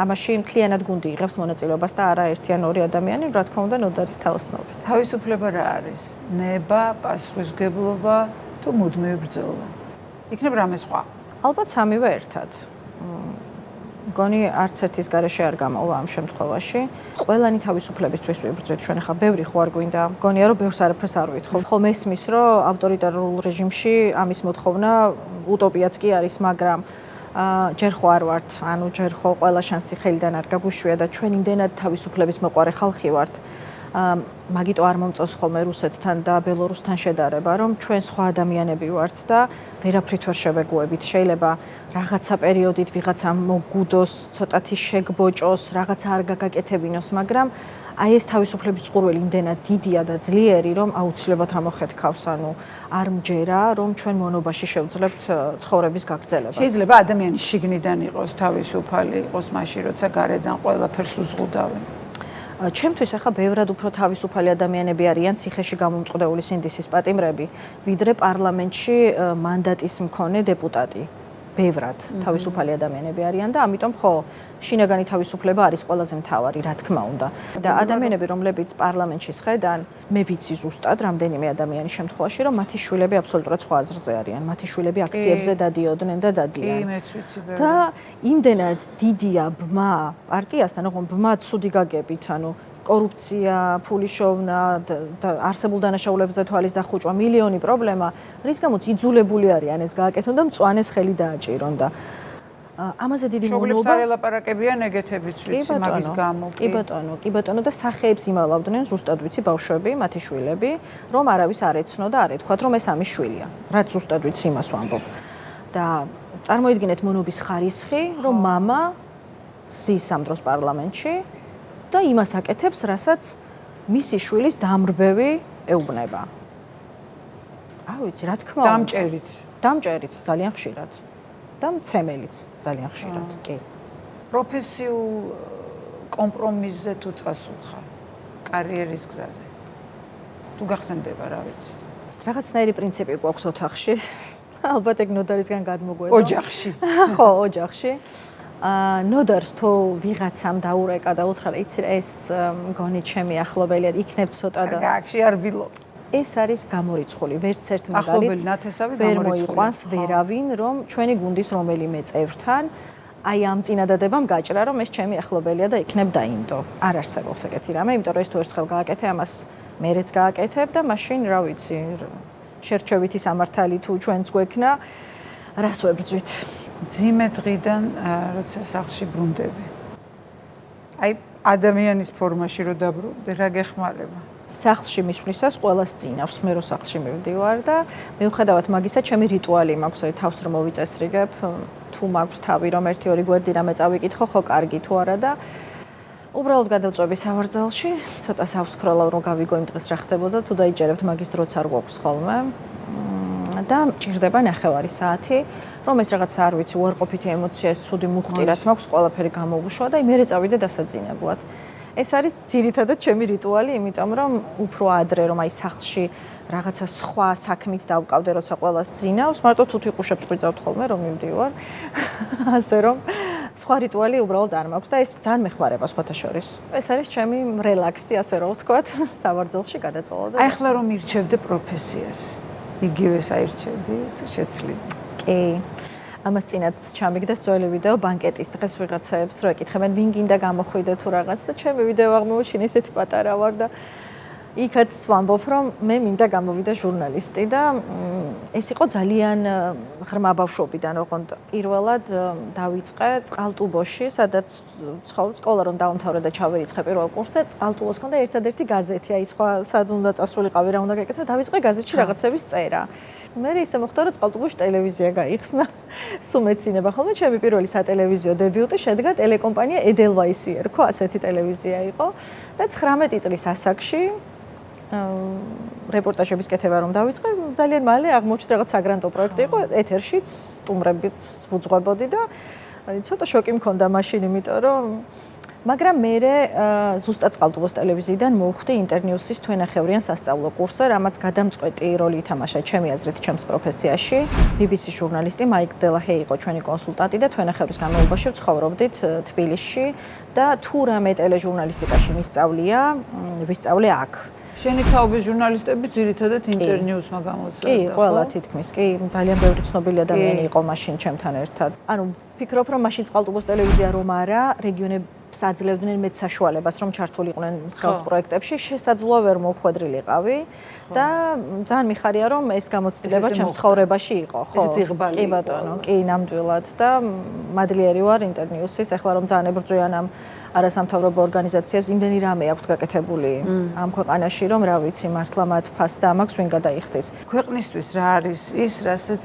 [SPEAKER 2] ამაში მთლიანად გუნდი იღებს მონაწილეობას და არა ერთი ან ორი ადამიანი, რა თქმა უნდა, ნოდარის თაოსნობით.
[SPEAKER 1] თავისუფლება რა არის? ნება, პასუხისმგებლობა თუ მუდმივი ბრძოლა? იქნებ რამე სხვა.
[SPEAKER 2] ალბათ სამივე ერთად. მგონი არც ერთის გარეშე არ გამოვა ამ შემთხვევაში. ყველანი თავისუფლებისთვის ვიბრძვით, ჩვენ ახლა ბევრი ხო არ გვინდა. მგონია რომ ბევრს არაფერს არ ვითხოვ. ხომ ესმის, რომ ავტორიტარულ რეჟიმში ამის მოთხოვნა უტოპიაც კი არის, მაგრამ ჯერ ხო არ ვართ, ანუ ჯერ ხო ყველა შანსი ხელიდან არ გაგვიშვია და ჩვენ იმდენად თავისუფლების მოყვარე ხალხი ვართ. მაგიტო არ მომწონს ხოლმე რუსეთთან და ბელორუსთან შედარება, რომ ჩვენ სხვა ადამიანები ვართ და ვერაფრით ვერ შევეგუებით. შეიძლება რაღაცა პერიოდით ვიღაცა მოგუდოს, ცოტათი შეგბოჭოს, რაღაცა არ გაგაკეთებინოს, მაგრამ აი ეს თავისუფლების წყურველი იმდენად დიდია და ძლიერი, რომ აუცილებლად ამოხეთქავს, ანუ არ მჯერა, რომ ჩვენ მონობაში შევძლებთ ცხოვრების გაგრძელებას.
[SPEAKER 1] შეიძლება ადამიანის შიგნიდან იყოს თავისუფალი, იყოს მაშინ, როცა გარედან ყველაფერს უზღუდავენ.
[SPEAKER 2] ჩემთვის ახლა ბევრად უფრო თავისუფალი ადამიანები არიან ციხეში გამომწყდეული სინდისის პატიმრები, ვიდრე პარლამენტში მანდატის მქონე დეპუტატი. ბევრად თავისუფალი ადამიანები არიან და ამიტომ ხო შინაგანი თავისუფლება არის ყველაზე მთავარი, რა თქმა უნდა. და ადამიანები, რომლებიც პარლამენტში სხედან, მე ვიცი ზუსტად რამდენიმე ადამიანის შემთხვევაში, რომ მათი შვილები აბსოლუტურად სხვა აზრზე არიან. მათი შვილები აქციებზე დადიოდნენ და დადიან.
[SPEAKER 1] კი, მეც ვიცი ბევრი.
[SPEAKER 2] და იმდენად დიდია ბმა პარტიასთან, ოღონდ ბმა ცუდი გაგებით, ანუ კორუფცია, ფულის შოვნა და არსებულ დანაშაულებზე თვალის დახუჭვა, მილიონი პრობლემა, რის გამოც იძულებული არიან ეს გააკეთონ და მწვანეს ხელი დააჭირონ და ამაზე დიდი მონობა.
[SPEAKER 1] შოვლებს არ ელაპარაკებიან ეგეთებიც ვიცი მაგის გამო.
[SPEAKER 2] კი ბატონო და სახეებს იმალავდნენ ზუსტად ვიცი ბავშვები, მათი შვილები, რომ არავის არ ეცნო და არ ეთქვათ, რომ ეს ამის შვილია. რაც ზუსტად ვიცი იმას ვამბობ. და წარმოიდგინეთ მონობის ხარისხი, რომ მამა ზის ამ დროს პარლამენტში და იმას აკეთებს, რასაც მისი შვილის დამრბევი ეუბნება. არ ვიცი, რა თქმა უნდა. დამჭერიც ძალიან ხშირად. და მცემელიც ძალიან ხშირად, კი.
[SPEAKER 1] პროფესიულ კომპრომისზე თუ წასულხარ კარიერის გზაზე. თუ გახსენდება რა ვიცი.
[SPEAKER 2] რაღაცნაირი პრინციპი გვაქვს ოთახში. ალბათ ეგ ნოდარისგან გადმოგვედა.
[SPEAKER 1] ოჯახში.
[SPEAKER 2] ხო, ოჯახში. ნოდარს თუ ვიღაცამ დაურეკა და უთხრა, იცი რა ეს მგონი ჩემი ახლობელია, იქნებ ცოტა და
[SPEAKER 1] გაგში არ ვილო.
[SPEAKER 2] ეს არის გამორიცხული, ვერც ერთ მაგალითს ვერ მოიყვანს ვერავინ, რომ ჩვენი გუნდის რომელიმე წევრთან აი ამ წინადადებამ გაჭრა, რომ ეს ჩემი ახლობელია და იქნებ დაინდო. არ არსებობს ეგეთი რამე, იმიტომ რომ ეს თუ ერთხელ გააკეთე, ამას მერეც გააკეთებ და მაშინ რა ვიცი, შერჩევითი სამართალი თუ ჩვენც გვექნა, რას ვებრძვით?
[SPEAKER 1] ძიმე დღიდან როცა სახლში ბრუნდები. აი ადამიანის ფორმაში რო დაბრუნდე, რა გეხმარება?
[SPEAKER 2] სახლში მისვლისას ყველას წინავს, მე რო სახლში მივდივარ და მიუხედავად მაგისა, ჩემი რიტუალი მაქვს, აი თავს რომ მოვიწესრიგებ, თუ მაქვს თავი რომ 1-2 გვერდი რამე წავიკითხო, ხო კარგი თუ არა და უბრალოდ გადავწვევი სავარძელში, ცოტა სავსქროლავ რომ გავიგო იმ დღეს რა ხდებოდა, თუ დაიჯერებთ მაგის დროც არ გვაქვს ხოლმე. და მჭირდება 9 საათი, რომ ეს რაღაცა არ ვიცი, უარყოფითი ემოცია, ეს ცუდი მუხტი რაც მაქვს, ყველაფერი გამოვუშვა და მე წავიდე დასაძინებლად. ეს არის ძირითადად ჩემი რიტუალი, იმიტომ რომ უფრო ადრე რომ აი სახლში რაღაცა სხვა საქმით დავკავდე, როცა ყველას ძინავს, მარტო თუთიყუშებს ყვიძავთ ხოლმე რომ მივდივარ. ასე რომ სხვა რიტუალი უბრალოდ არ მაქვს და ეს ძალიან მეხმარება სხვათა შორის. ეს არის ჩემი რელაქსი, ასე რომ ვთქვათ, სავარძელში გადაწოლა და
[SPEAKER 1] აი ახლა რომ ირჩევდე პროფესიას, იგივეს აირჩევდი თუ შეცვლიდი?
[SPEAKER 2] კი. ამას წინათ ჩამიგდეს ძველი ვიდეო ბანკეტის დღეს ვიღაცებს რო ეკითხებენ ვინ გინდა გამოხვიდე თუ რაღაც და ჩემი ვიდეო აღმოჩინე ისეთი პატარა ვარ და იქაც ვამბობ რომ მე მინდა გამოვიდე ჟურნალისტი და ეს იყო ძალიან ღრმა ბავშვობიდან ოღონდ პირველად დავიწყე წყალტუბოში სადაც სკოლა რომ დავამთავრე და ჩავერიცხე პირველ კურსზე წყალტუბოს ჰქონდა ერთადერთი გაზეთი აი სხვა სად უნდა წასულიყავი რა უნდა გეკეთე დავიწყე გაზეთში რაღაცების წერა მე ისე მოხდა რომ წყალტუბოში ტელევიზია გაიხსნა სულ მეცინება ხოლმე ჩემი პირველი სატელევიზიო დებიუტი შედგა ტელეკომპანია Edelweiss ერქვა ასეთი ტელევიზია იყო და 19 წლის ასაკში რეპორტაჟების კეთება რომ დავიწყე, ძალიან მალე აღმოჩნდა რაღაც საგრანტო პროექტი იყო, ეთერშიც სტუმრებს ვუძღვებოდი და ცოტა შოკი მქონდა მაშინ, იმიტომ რომ მაგრამ მე ზუსტად წყალტუბოს ტელევიზიიდან მოვხვდი ინტერნიუსის თვენახევრიან სასწავლო კურსზე, რამაც გადამწყვეტი როლი ითამაშა ჩემი აზრით ჩემს პროფესიაში. BBC ჟურნალისტი მაიკ დელაჰეი იყო ჩვენი კონსულტანტი და თვენახევრის განმავლობაში ვცხოვრობდით თბილისში და თუ რამე ტელეჟურნალისტიკაში მისწავლია, ვისწავლე აქ.
[SPEAKER 1] შენი თაობის ჟურნალისტები ძირითადად ინტერნიუსმა გამოწვევდა.
[SPEAKER 2] კი, ყველა თითქმის. კი, ძალიან ბევრი ცნობილი ადამიანი იყო მაშინ ჩემთან ერთად. ანუ ვფიქრობ, რომ მაშინ წყალტუბოს ტელევიზია რომ არა, რეგიონებს აძლევდნენ მეც საშუალებას, რომ ჩართულიყვნენ მსგავს პროექტებში, შესაძლოა ვერ მოვხვედრილიყავი და ძალიან მიხარია, რომ ეს გამოცდილება ჩემს ცხოვრებაში იყო, ხო? კი ბატონო, კი, ნამდვილად და მადლიერი ვარ ინტერნიუსის, ახლა რომ ძალიან ებრძვიან ამ არასამთავრობო ორგანიზაციებს იმდენი რამე აქვთ გაკეთებული ამ ქვეყანაში, რომ რა ვიცი, მართლა მათ ფასდა მაქვს ვინ გადაიხდის.
[SPEAKER 1] ქვეყნისთვის რა არის ის, რასაც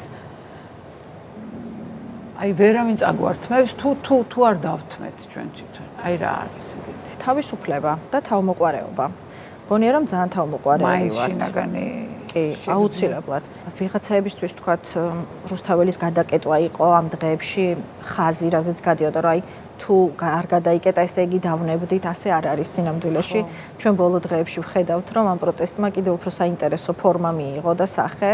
[SPEAKER 1] აი ვერავინ წაგვართმევს, თუ არ დავთმეთ ჩვენ თვითონ. აი რა არის ეგეთი?
[SPEAKER 2] თავისუფლება და თავმოყვარეობა. გონია რომ ძალიან თავმოყვარელი ვარ.
[SPEAKER 1] მაინც შინაგანი
[SPEAKER 2] კი, აუცილებლად. ვიღაცაებისთვის თქვათ რუსთაველის გადაკეტვა იყო ამ დღეებში ხაზი, რაზეც გადიოდა, რომ აი თუ არ გადაიკეტა, ესე იგი დავნებდით, ასე არ არის სინამდვილეში. ჩვენ ბოლო დღეებში ვხედავთ, რომ ამ პროტესტმა კიდევ უფრო საინტერესო ფორმა მიიღო და სახე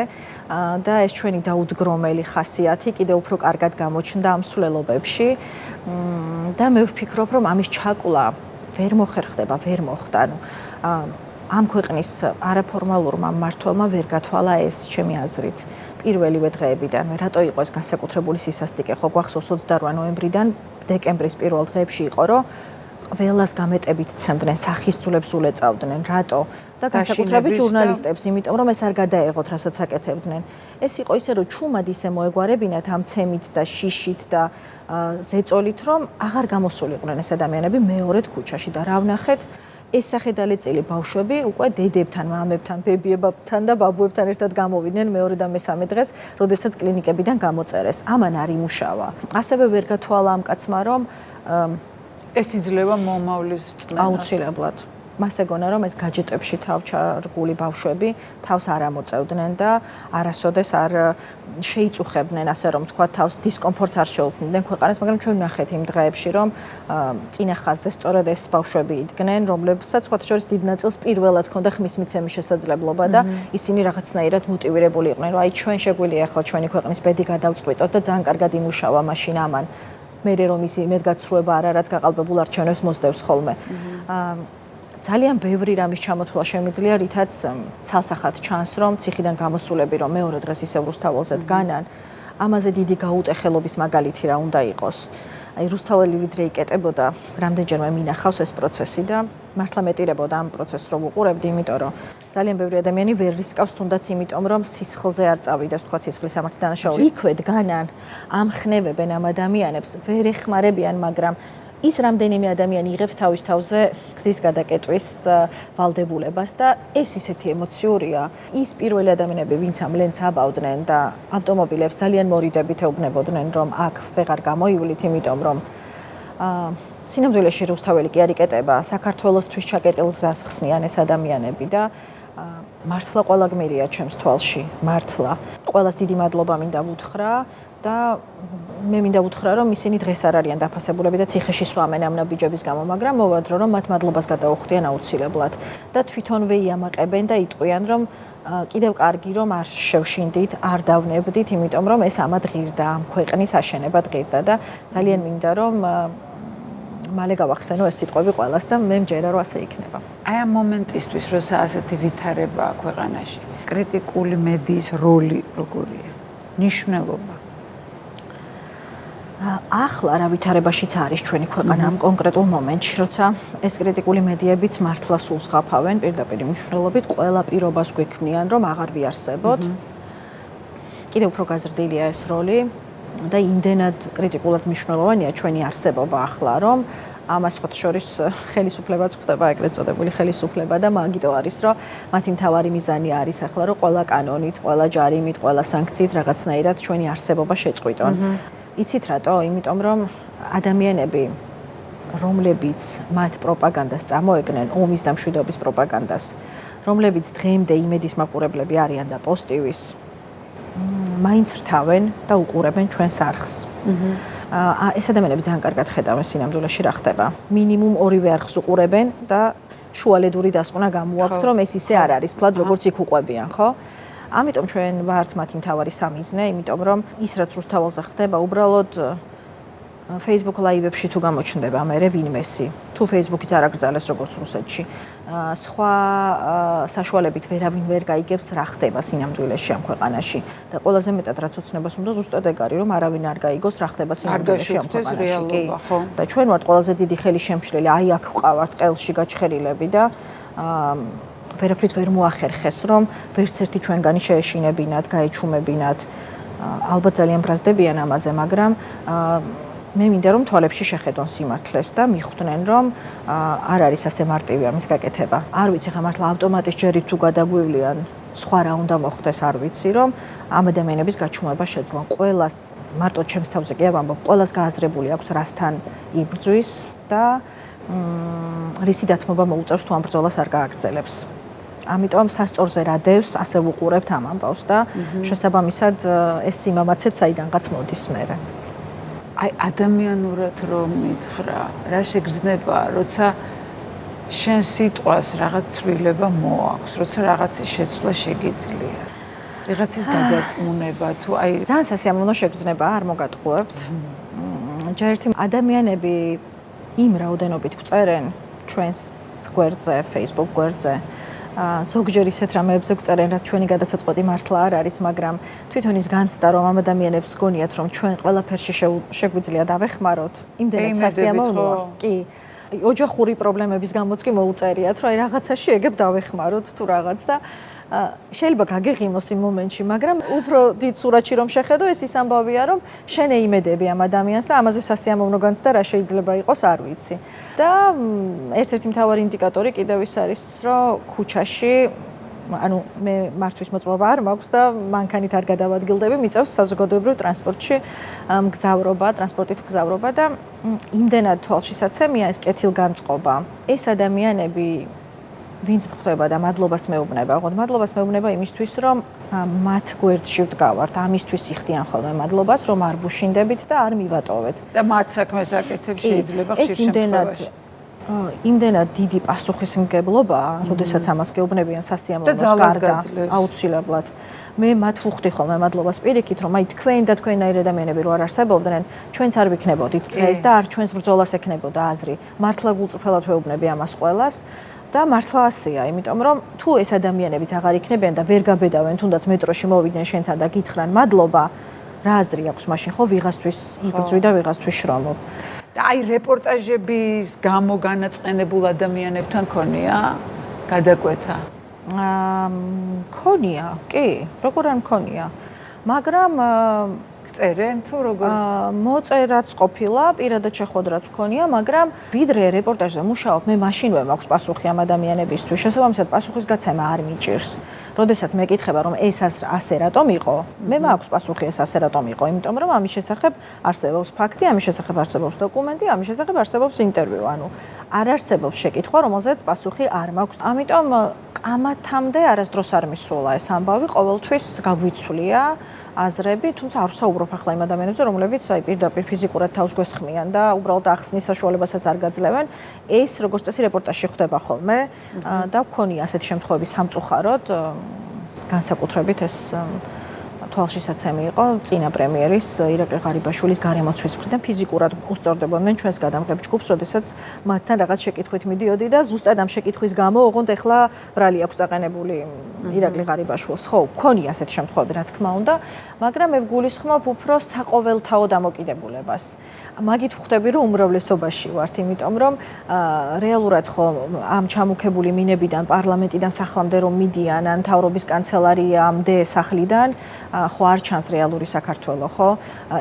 [SPEAKER 2] და ეს ჩვენი დაუდგრომელი ხასიათი კიდევ უფრო კარგად გამოჩნდა ამ სვლელობებში. და მე ვფიქრობ, რომ ამის ჩაკულა ვერ მოხერხდება, ვერ მოხდა. ამ ქვეყნის არაფორმალურმა მმართველმა ვერ გათვალა ეს, ჩემი აზრით. პირველივე დღეებიდან, რატო იყო ეს განსაკუთრებული სისასტიკე, ხო გვახსოვს 28 ნოემბრიდან დეკემბრის პირველ დღეებში იყო, რომ ყველას გამეტებით ცემდნენ, სახისძულებს ულეწავდნენ, რატო? და განსაკუთრებით ჟურნალისტებს, იმიტომ რომ ეს არ გადაეღოთ, რასაც აკეთებდნენ. ეს იყო ისე, რომ ჩუმად ისე მოეგვარებინათ ამ ცემით და შიშით და ზეწოლით, რომ აღარ გამოსულიყვნენ ეს ადამიანები მეორედ ქუჩაში და რა ვნახეთ? ეს სახედალეწილი ბავშვები უკვე დედებთან, მამებთან, ბებიებთან და ბაბუებთან ერთად გამოვიდნენ მეორე და მესამე დღეს, როდესაც კლინიკებიდან გამოწერეს. ამან არ იმუშავა. ასევე ვერ გათვალა ამ კაცმა, რომ
[SPEAKER 1] ეს იძლევა მომავლის რწმენას.
[SPEAKER 2] აუცილებლად. მას ეგონა, რომ ეს გაჯეტებში თავჩარგული ბავშვები თავს არ ამოწევდნენ და არასოდეს არ შეიწუხებდნენ, ასე რომ თქვა, თავს დისკომფორტს არ შეუქმნიდნენ ქვეყანას, მაგრამ ჩვენ ვნახეთ იმ დღეებში, რომ წინა ხაზზე სწორედ ეს ბავშვები იდგნენ, რომლებსაც სხვათა შორის დიდ ნაწილს პირველად ჰქონდა ხმის მიცემის შესაძლებლობა და ისინი რაღაცნაირად მოტივირებული იყვნენ, რომ აი ჩვენ შეგვიძლია ახლა ჩვენი ქვეყნის ბედი გადავწყვიტოთ და ძალიან კარგად იმუშავა მაშინ ამან. მერე რომ ისი იმედგაცრუება არ რაც გაყალბებულ არჩევნებს მოსდევს ხოლმე. ძალიან ბევრი რამის ჩამოთვლა შემიძლია, რითაც ცალსახად ჩანს, რომ ციხიდან გამოსულები, რომ მეორე დღეს ისევ რუსთაველზე დგანან, ამაზე დიდი გაუტეხელობის მაგალითი რა უნდა იყოს. აი რუსთაველი ვიდრე იკეტებოდა, რამდენჯერმე მინახავს ეს პროცესი და მართლა მეტირებოდა ამ პროცესს რომ უყურებდი, იმიტომ რომ ძალიან ბევრი ადამიანი ვერ რისკავს თუნდაც იმიტომ, რომ სისხლზე არ წავიდეს, თქვა სისხლის სამართლის დანაშაული. იქვე დგანან, ამხნევებენ ამ ადამიანებს, ვერ ეხმარებიან, მაგრამ ის რამდენიმე ადამიანი იღებს თავის თავზე გზის გადაკეტვის ვალდებულებას და ეს ისეთი ემოციურია. ის პირველი ადამიანები, ვინც ამ ლენტს აბავდნენ და ავტომობილებს ძალიან მორიდებით ეუბნებოდნენ, რომ აქ ვეღარ გამოივლით, იმიტომ რომ სინამდვილეში რუსთაველი კი არ იკეტება, საქართველოსთვის ჩაკეტილ გზას ხსნიან ეს ადამიანები და მართლა ყველა გმირია ჩემს თვალში, მართლა. ყველას დიდი მადლობა მინდა ვუთხრა და მე მინდა ვუთხრა, რომ ისინი დღეს არ არიან დაფასებულები და ციხეში სვამენ ამ ნაბიჯების გამო, მაგრამ მოვადრო, რომ მათ მადლობას გადაუხდიან აუცილებლად და თვითონვე იამაყებენ და იტყვიან, რომ კიდევ კარგი რომ არ შევშინდით, არ დავნებდით, იმიტომ რომ ეს ამად ღირდა, ამ ქვეყნის აშენებად ღირდა და ძალიან მინდა რომ მალე გავახსენო ეს სიტყვები ყველას და მე მჯერა რომ ასე იქნება.
[SPEAKER 1] აი ამ მომენტისთვის, როცა ასეთი ვითარებაა ქვეყანაში, კრიტიკული მედიის როლი როგორია? ნიშნულობა.
[SPEAKER 2] ახლა რა ვითარებაშიც არის ჩვენი ქვეყანა ამ კონკრეტულ მომენტში, როცა ეს კრიტიკული მედიებიც მართლა სულს ღაფავენ პირდაპირ მნიშვნელობით, ყველა პირობას გვექმნიან, რომ აღარ ვიარსებოთ. კიდევ უფრო გაზრდილია ეს როლი და იმდენად კრიტიკულად მნიშვნელოვანია ჩვენი არსებობა ახლა, რომ ამას ხოთ შორის ხელისუფლებაც ხდება ეგრეთ წოდებული ხელისუფლება და მაგიტო არის, რომ მათი მთავარი მიზანი არის ახლა, რომ ყველა კანონით, ყველა ჯარიმით, ყველა სანქციით რაღაცნაირად ჩვენი არსებობა შეწყვიტონ. იცით რატო? იმიტომ რომ ადამიანები, რომლებიც მათ პროპაგანდას წამოეგნენ, ომის და მშვიდობის პროპაგანდას, რომლებიც დღემდე იმედის მაყურებლები არიან და პოზიტივის, მაინც რთავენ და უყურებენ ჩვენს არხს. ეს ადამიანები ძალიან კარგად ხედავენ სინამდვილეში რა ხდება. მინიმუმ ორივე არხს უყურებენ და შუალედური დასკვნა გამოაქვთ, რომ ეს ისე არ არის, ფლად როგორც იქ უყვებიან, ხო? ამიტომ ჩვენ ვართ მათი მთავარი სამიზნე, იმიტომ რომ ის რაც რუსთაველზე ხდება, უბრალოდ Facebook Live-ებში თუ გამოჩნდება მერე ვინმესი, თუ Facebook-იც არ აკრძალეს როგორც რუსეთში, სხვა საშუალებით ვერავინ ვერ გაიგებს რა ხდება სინამდვილეში ამ ქვეყანაში და ყველაზე მეტად რაც ოცნებას უნდა ზუსტად ეგ არის, რომ არავინ არ გაიგოს რა ხდება სინამდვილეში ამ ქვეყანაში, კი. და ჩვენ ვართ ყველაზე დიდი ხელი შემშლელი, აი აქ ვყავართ ყელში გაჩხერილები და ვერაფრით ვერ მოახერხეს, რომ ვერც ერთი ჩვენგანი შეეშინებინათ, გაეჩუმებინათ. ალბათ ძალიან ბრაზდებიან ამაზე, მაგრამ მე მინდა რომ თვალებში შეხედონ სიმართლეს და მიხვდნენ, რომ არ არის ასე მარტივი ამის გაკეთება. არ ვიცი ხა მართლა ავტომატის ჯერით თუ გადაგვივლიან, სხვა რა უნდა მოხდეს, არ ვიცი, რომ ამ ადამიანების გაჩუმება შეძლონ. ყველას, მარტო ჩემს თავზე კი ვამბობ, ყველას გააზრებული აქვს რასთან იბრძვის და რისი დათმობა მოუწევს თუ ამ ბრძოლას არ გააგრძელებს. ამიტომ სასწორზე რა დევს, ასე ვუყურებთ ამ ამბავს და შესაბამისად ეს სიმამაცეც საიდანღაც მოდის მერე.
[SPEAKER 1] აი ადამიანურად რომ მითხრა, რა შეგრძნება, როცა შენ სიტყვას რაღაც ცვლილება მოაქვს, როცა რაღაცის შეცვლა შეგიძლია. რაღაცის გადაწმუნება თუ აი
[SPEAKER 2] ძალიან სასიამოვნო შეგრძნება არ მოგატყუებთ. ჯერ ერთი ადამიანები იმ რაოდენობით გვწერენ ჩვენს გვერდზე, Facebook გვერდზე. ზოგჯერ ისეთ რამეებზე გვწერენ, რაც ჩვენი გადასაწყვეტი მართლა არ არის, მაგრამ თვითონ ის განცდა, რომ ამ ადამიანებს გონიათ, რომ ჩვენ ყველაფერში შეგვიძლია დავეხმაროთ, იმდენად სასიამოვნოა. კი. ოჯახური პრობლემების გამოც კი მოუწერიათ, რომ აი რაღაცაში ეგებ დავეხმაროთ თუ რაღაც და შეიძლება გაგეღიმოს იმ მომენტში, მაგრამ უფრო დიდ სურათში რომ შეხედო, ეს ის ამბავია, რომ შენ ეიმედები ამ ადამიანს და ამაზე სასიამოვნო განცდა რა შეიძლება იყოს, არ ვიცი. და ერთ-ერთი მთავარი ინდიკატორი კიდევ ის არის, რომ ქუჩაში, ანუ მე მართვის მოწმობა არ მაქვს და მანქანით არ გადავადგილდები, მიწევს საზოგადოებრივ ტრანსპორტში მგზავრობა, ტრანსპორტით მგზავრობა და იმდენად თვალშისაცემია ეს კეთილგანწყობა. ეს ადამიანები ვინც ხდება და მადლობას მეუბნება, ოღონდ მადლობას მეუბნება იმისთვის, რომ მათ გვერდში ვდგავართ, ამისთვის იხდიან ხოლმე მადლობას, რომ არ ვუშინდებით და არ მივატოვეთ.
[SPEAKER 1] და მათ საქმეს აკეთებს შეიძლება ხშირ შემთხვევაში.
[SPEAKER 2] იმდენად დიდი პასუხისმგებლობაა, როდესაც ამას გეუბნებიან სასიამოვნოს გარდა, აუცილებლად. მე მათ ვუხდი ხოლმე მადლობას პირიქით, რომ აი თქვენ და თქვენაირი ადამიანები რო არ არსებობდნენ, ჩვენც არ ვიქნებოდით დღეს და არ ჩვენს ბრძოლას ექნებოდა აზრი. მართლა გულწრფელად ვეუბნები ამას ყველას. და მართლა ასეა, იმიტომ რომ თუ ეს ადამიანებიც აღარ იქნებიან და ვერ გაბედავენ, თუნდაც მეტროში მოვიდნენ შენთან და გითხრან მადლობა, რა აზრი აქვს მაშინ ხო ვიღასთვის იბრძვი და ვიღასთვის შრომობ.
[SPEAKER 1] და აი რეპორტაჟების გამო განაწყენებულ ადამიანებთან ქონია გადაკვეთა?
[SPEAKER 2] ქონია, კი, როგორ არ მქონია. მაგრამ
[SPEAKER 1] წერენ თუ როგორ?
[SPEAKER 2] მოწერაც ყოფილა, პირადად შეხვედრაც მქონია, მაგრამ ვიდრე რეპორტაჟზე მუშაობ, მე მაშინვე მაქვს პასუხი ამ ადამიანებისთვის. შესაბამისად, პასუხისგაცემა არ მიჭირს. როდესაც მეკითხება, რომ ეს ასე რატომ იყო, მე მაქვს პასუხი ეს ასე რატომ იყო, იმიტომ რომ ამის შესახებ არსებობს ფაქტი, ამის შესახებ არსებობს დოკუმენტი, ამის შესახებ არსებობს ინტერვიუ, ანუ არ არსებობს შეკითხვა, რომელზეც პასუხი არ მაქვს. ამიტომ კამათამდე არასდროს არ მისულა ეს ამბავი, ყოველთვის გაგვიცვლია აზრები, თუმცა არ ვსაუბრობ ახლა იმ ადამიანებზე, რომლებიც პირდაპირ ფიზიკურად თავს გვესხმიან და უბრალოდ ახსნის საშუალებასაც არ გაძლევენ. ეს როგორც წესი რეპორტაჟში ხდება ხოლმე და მქონია ასეთი შემთხვევები სამწუხაროდ, განსაკუთრებით ეს თვალშისაცემი იყო წინა პრემიერის ირაკლი ღარიბაშვილის გარემოცვის მხრიდან ფიზიკურად უსწორდებოდნენ ჩვენს გადამღებ ჯგუფს, როდესაც მათთან რაღაც შეკითხვით მიდიოდი და ზუსტად ამ შეკითხვის გამო ოღონდ ეხლა ბრალი აქვს დაყენებული ირაკლი ღარიბაშვილს. ხო, მქონია ასეთი შემთხვევები, რა თქმა უნდა, მაგრამ მე ვგულისხმობ უფრო საყოველთაო დამოკიდებულებას. მაგით ვხვდები, რომ უმრავლესობაში ვართ, იმიტომ რომ რეალურად ხო ამ ჩამუქებული მინებიდან პარლამენტიდან სახლამდე რომ მიდიან ან მთავრობის კანცელარიამდე სახლიდან ხო არ ჩანს რეალური საქართველო, ხო?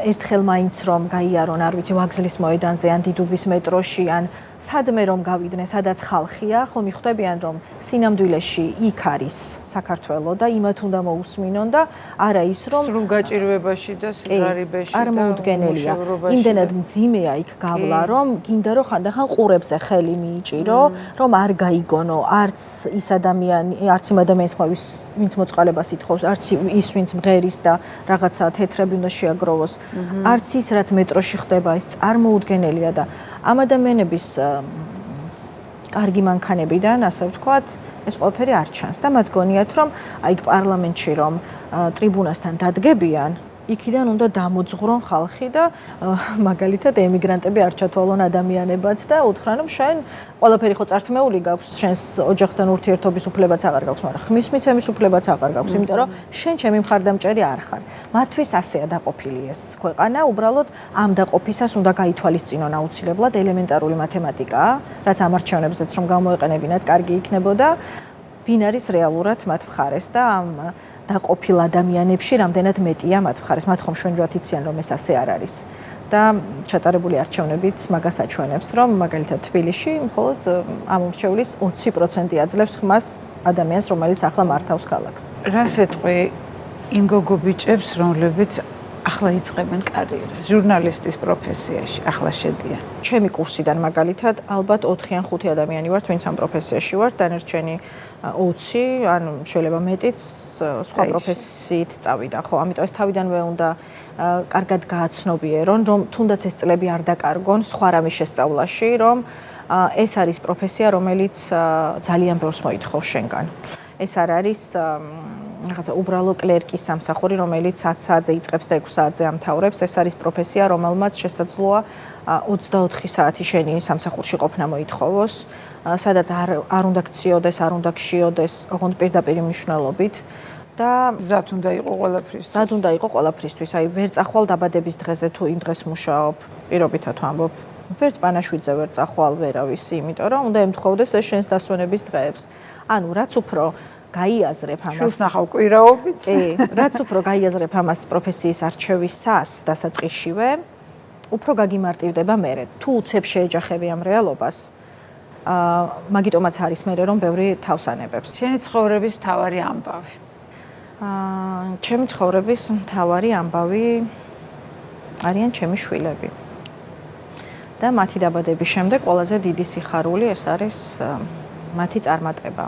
[SPEAKER 2] ერთხელ მაინც რომ გაიარონ, არ ვიცი, ვაგზლის მოედანზე ან დიდუბის მეტროში ან სადმე რომ გავიდნენ, სადაც ხალხია, ხო მიხვდებიან რომ სინამდვილეში იქ არის საქართველო და იმათ უნდა მოусმინონ და არა ის რომ
[SPEAKER 1] სრულ გაჭირვებაში და სიღარიბეში და
[SPEAKER 2] არ მოუდგენელია. იმდენად მძიმეა იქ გავლა, რომ გინდა რომ ხანდახან ყურებზე ხელი მიიჭირო, რომ არ გაიგონო არც ის ადამიანი, არც იმ ადამიანის ხმავის, ვინც მოწყალებას ითხოვს, არც ის ვინც მღერის და რაღაცა თეთრები უნდა შეაგროვოს, არც ის რაც მეტროში ხდება, ის წარმოუდგენელია და ამ ადამიანების კარგი მანქანებიდან, ასე ვთქვათ, ეს ყველაფერი არ ჩანს და მათ გონიათ, რომ აი პარლამენტში რომ ტრიბუნასთან დადგებიან, იქიდან უნდა დამოძღვრონ ხალხი და მაგალითად ემიგრანტები არ ჩათვალონ ადამიანებად და უთხრან რომ შენ ყველაფერი ხო წართმეული გაქვს, შენს ოჯახთან ურთიერთობის უფლებაც აღარ გაქვს, მაგრამ ხმის მიცემის უფლებაც აღარ გაქვს, იმიტომ რომ შენ ჩემი მხარდამჭერი არ ხარ. მათთვის ასეა დაყოფილი ეს ქვეყანა, უბრალოდ ამ დაყოფისას უნდა გაითვალისწინონ აუცილებლად ელემენტარული მათემატიკაა, რაც ამ არჩევნებზეც რომ გამოეყენებინათ, კარგი იქნებოდა. ვინ არის რეალურად მათ მხარეს და ამ დაყოფილ ადამიანებში რამდენად მეტია მათ მხარეს, მათ ხომ შვენივრად იციან რომ ეს ასე არ არის და ჩატარებული არჩევნებიც მაგას აჩვენებს, რომ მაგალითად თბილისში მხოლოდ ამ მრჩევლის 20% აძლევს ხმას ადამიანს, რომელიც ახლა მართავს ქალაქს.
[SPEAKER 1] რას ეტყვი იმ გოგო ბიჭებს, რომლებიც ახლა იწყებენ კარიერას ჟურნალისტის პროფესიაში, ახლა შედიან.
[SPEAKER 2] ჩემი კურსიდან მაგალითად ალბათ 4 ან 5 ადამიანი ვართ, ვინც ამ პროფესიაში ვართ, დანარჩენი 20, ან შეიძლება მეტიც სხვა პროფესიით წავიდა, ხო, ამიტომ ეს თავიდანვე უნდა კარგად გააცნობიერონ, რომ თუნდაც ეს წლები არ დაკარგონ სხვა რამის შესწავლაში, რომ ეს არის პროფესია, რომელიც ძალიან ბევრს მოითხოვს შენგან. ეს არ არის რაღაცა უბრალო კლერკის სამსახური, რომელიც 10 საათზე იწყებს და 6 საათზე ამთავრებს, ეს არის პროფესია, რომელმაც შესაძლოა 24 საათი შენი სამსახურში ყოფნა მოითხოვოს, სადაც არ უნდა ქციოდეს, არ უნდა ქშიოდეს, ოღონდ პირდაპირ მნიშვნელობით და
[SPEAKER 1] მზად უნდა იყო ყველაფრისთვის.
[SPEAKER 2] მზად უნდა იყო ყველაფრისთვის. აი ვერ წახვალ დაბადების დღეზე თუ იმ დღეს მუშაობ, პირობითად ვამბობ. ვერც პანაშვიდზე ვერ წახვალ ვერავისი, იმიტომ რომ უნდა ემთხოვდეს ეს შენს დასვენების დღეებს. ანუ რაც უფრო გაიაზრებ ამას.
[SPEAKER 1] შულს ნახავ კვირაობით.
[SPEAKER 2] კი, რაც უფრო გაიაზრებ ამას პროფესიის არჩევისას დასაწყისშივე, უფრო გაგიმარტივდება მერე. თუ უცებ შეეჯახები ამ რეალობას, მაგიტომაც არის მერე რომ ბევრი თავს ანებებს.
[SPEAKER 1] შენი ცხოვრების მთავარი ამბავი.
[SPEAKER 2] ჩემი ცხოვრების მთავარი ამბავი არიან ჩემი შვილები. და მათი დაბადების შემდეგ ყველაზე დიდი სიხარული ეს არის მათი წარმატება.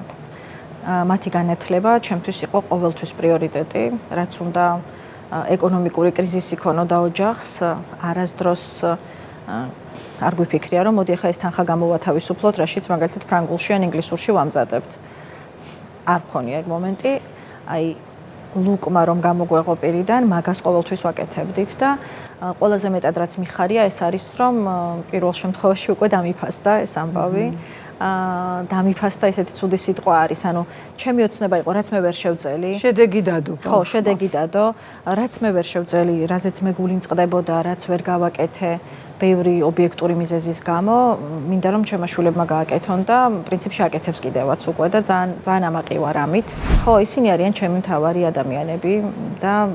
[SPEAKER 2] მათი განათლება ჩემთვის იყო ყოველთვის პრიორიტეტი, რაც უნდა ეკონომიკური კრიზისი ქონოდა ოჯახს, არასდროს არ გვიფიქრია რომ მოდი ახლა ეს თანხა გამოვათავისუფლოთ, რაშიც მაგალითად ფრანგულში ან ინგლისურში ვამზადებთ. არ მქონია ეგ მომენტი, აი ლუკმა რომ გამოგვეღო პირიდან, მაგას ყოველთვის ვაკეთებდით და ყველაზე მეტად რაც მიხარია ეს არის რომ პირველ შემთხვევაში უკვე დამიფასდა ეს ამბავი. დამიფასდა ესეთი ცუდი სიტყვა არის, ანუ ჩემი ოცნება იყო, რაც მე ვერ შევძელი.
[SPEAKER 1] შედეგი დადო.
[SPEAKER 2] ხო, შედეგი დადო, რაც მე ვერ შევძელი, რაზეც მე გული მწყდებოდა, რაც ვერ გავაკეთე ბევრი ობიექტური მიზეზის გამო, მინდა რომ ჩემმა შვილებმა გააკეთონ და პრინციპში აკეთებს კიდევაც უკვე და ძალიან ამაყი ვარ ამით. ხო, ისინი არიან ჩემი მთავარი ადამიანები და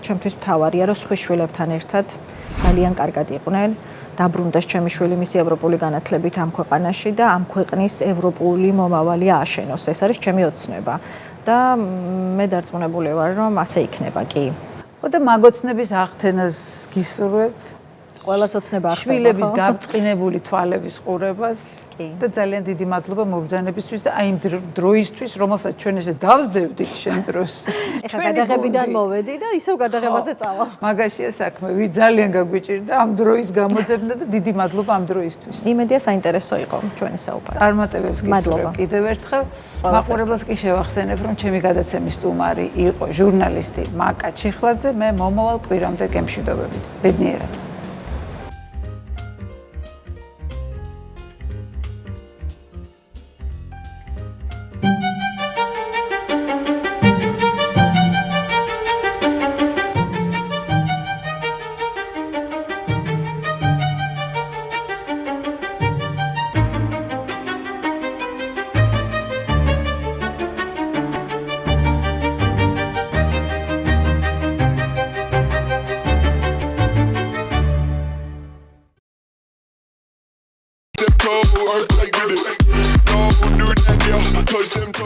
[SPEAKER 2] ჩემთვის მთავარია რომ სხვის შვილებთან ერთად ძალიან კარგად იყვნენ. დაბრუნდეს ჩემი შვილი მისი ევროპული განათლებით ამ ქვეყანაში და ამ ქვეყნის ევროპული მომავალი ააშენოს. ეს არის ჩემი ოცნება და მე დარწმუნებული ვარ, რომ ასე იქნება, კი.
[SPEAKER 1] ხო და მაგოცნების აღთენას გისურვებ?
[SPEAKER 2] ყველას ოცნება ახდება.
[SPEAKER 1] შვილების გაბწყინებული თვალების ყურებას და ძალიან დიდი მადლობა მობრძანებისთვის და აი იმ დროისთვის, რომელსაც ჩვენ ესე დავსდევდით შენ დროს.
[SPEAKER 2] ეხლა გადაღებიდან მოვედი და ისევ გადაღებაზე წავალ.
[SPEAKER 1] მაგაშია საქმე, ძალიან გაგვიჭირდა ამ დროის გამოძებნა და დიდი მადლობა ამ დროისთვის.
[SPEAKER 2] იმედია საინტერესო იყო ჩვენი საუბარი.
[SPEAKER 1] წარმატებებს გისურვებ კიდევ ერთხელ. მაყურებელს კი შევახსენებ, რომ ჩემი გადაცემის სტუმარი იყო ჟურნალისტი მაკა ჩიხლაძე, მე მომავალ კვირამდე გემშვიდობებით. ბედნიერად.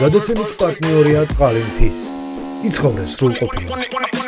[SPEAKER 4] გადაცემის პარტნიორია წყალი მთის. იცხოვრე სრულყოფილად.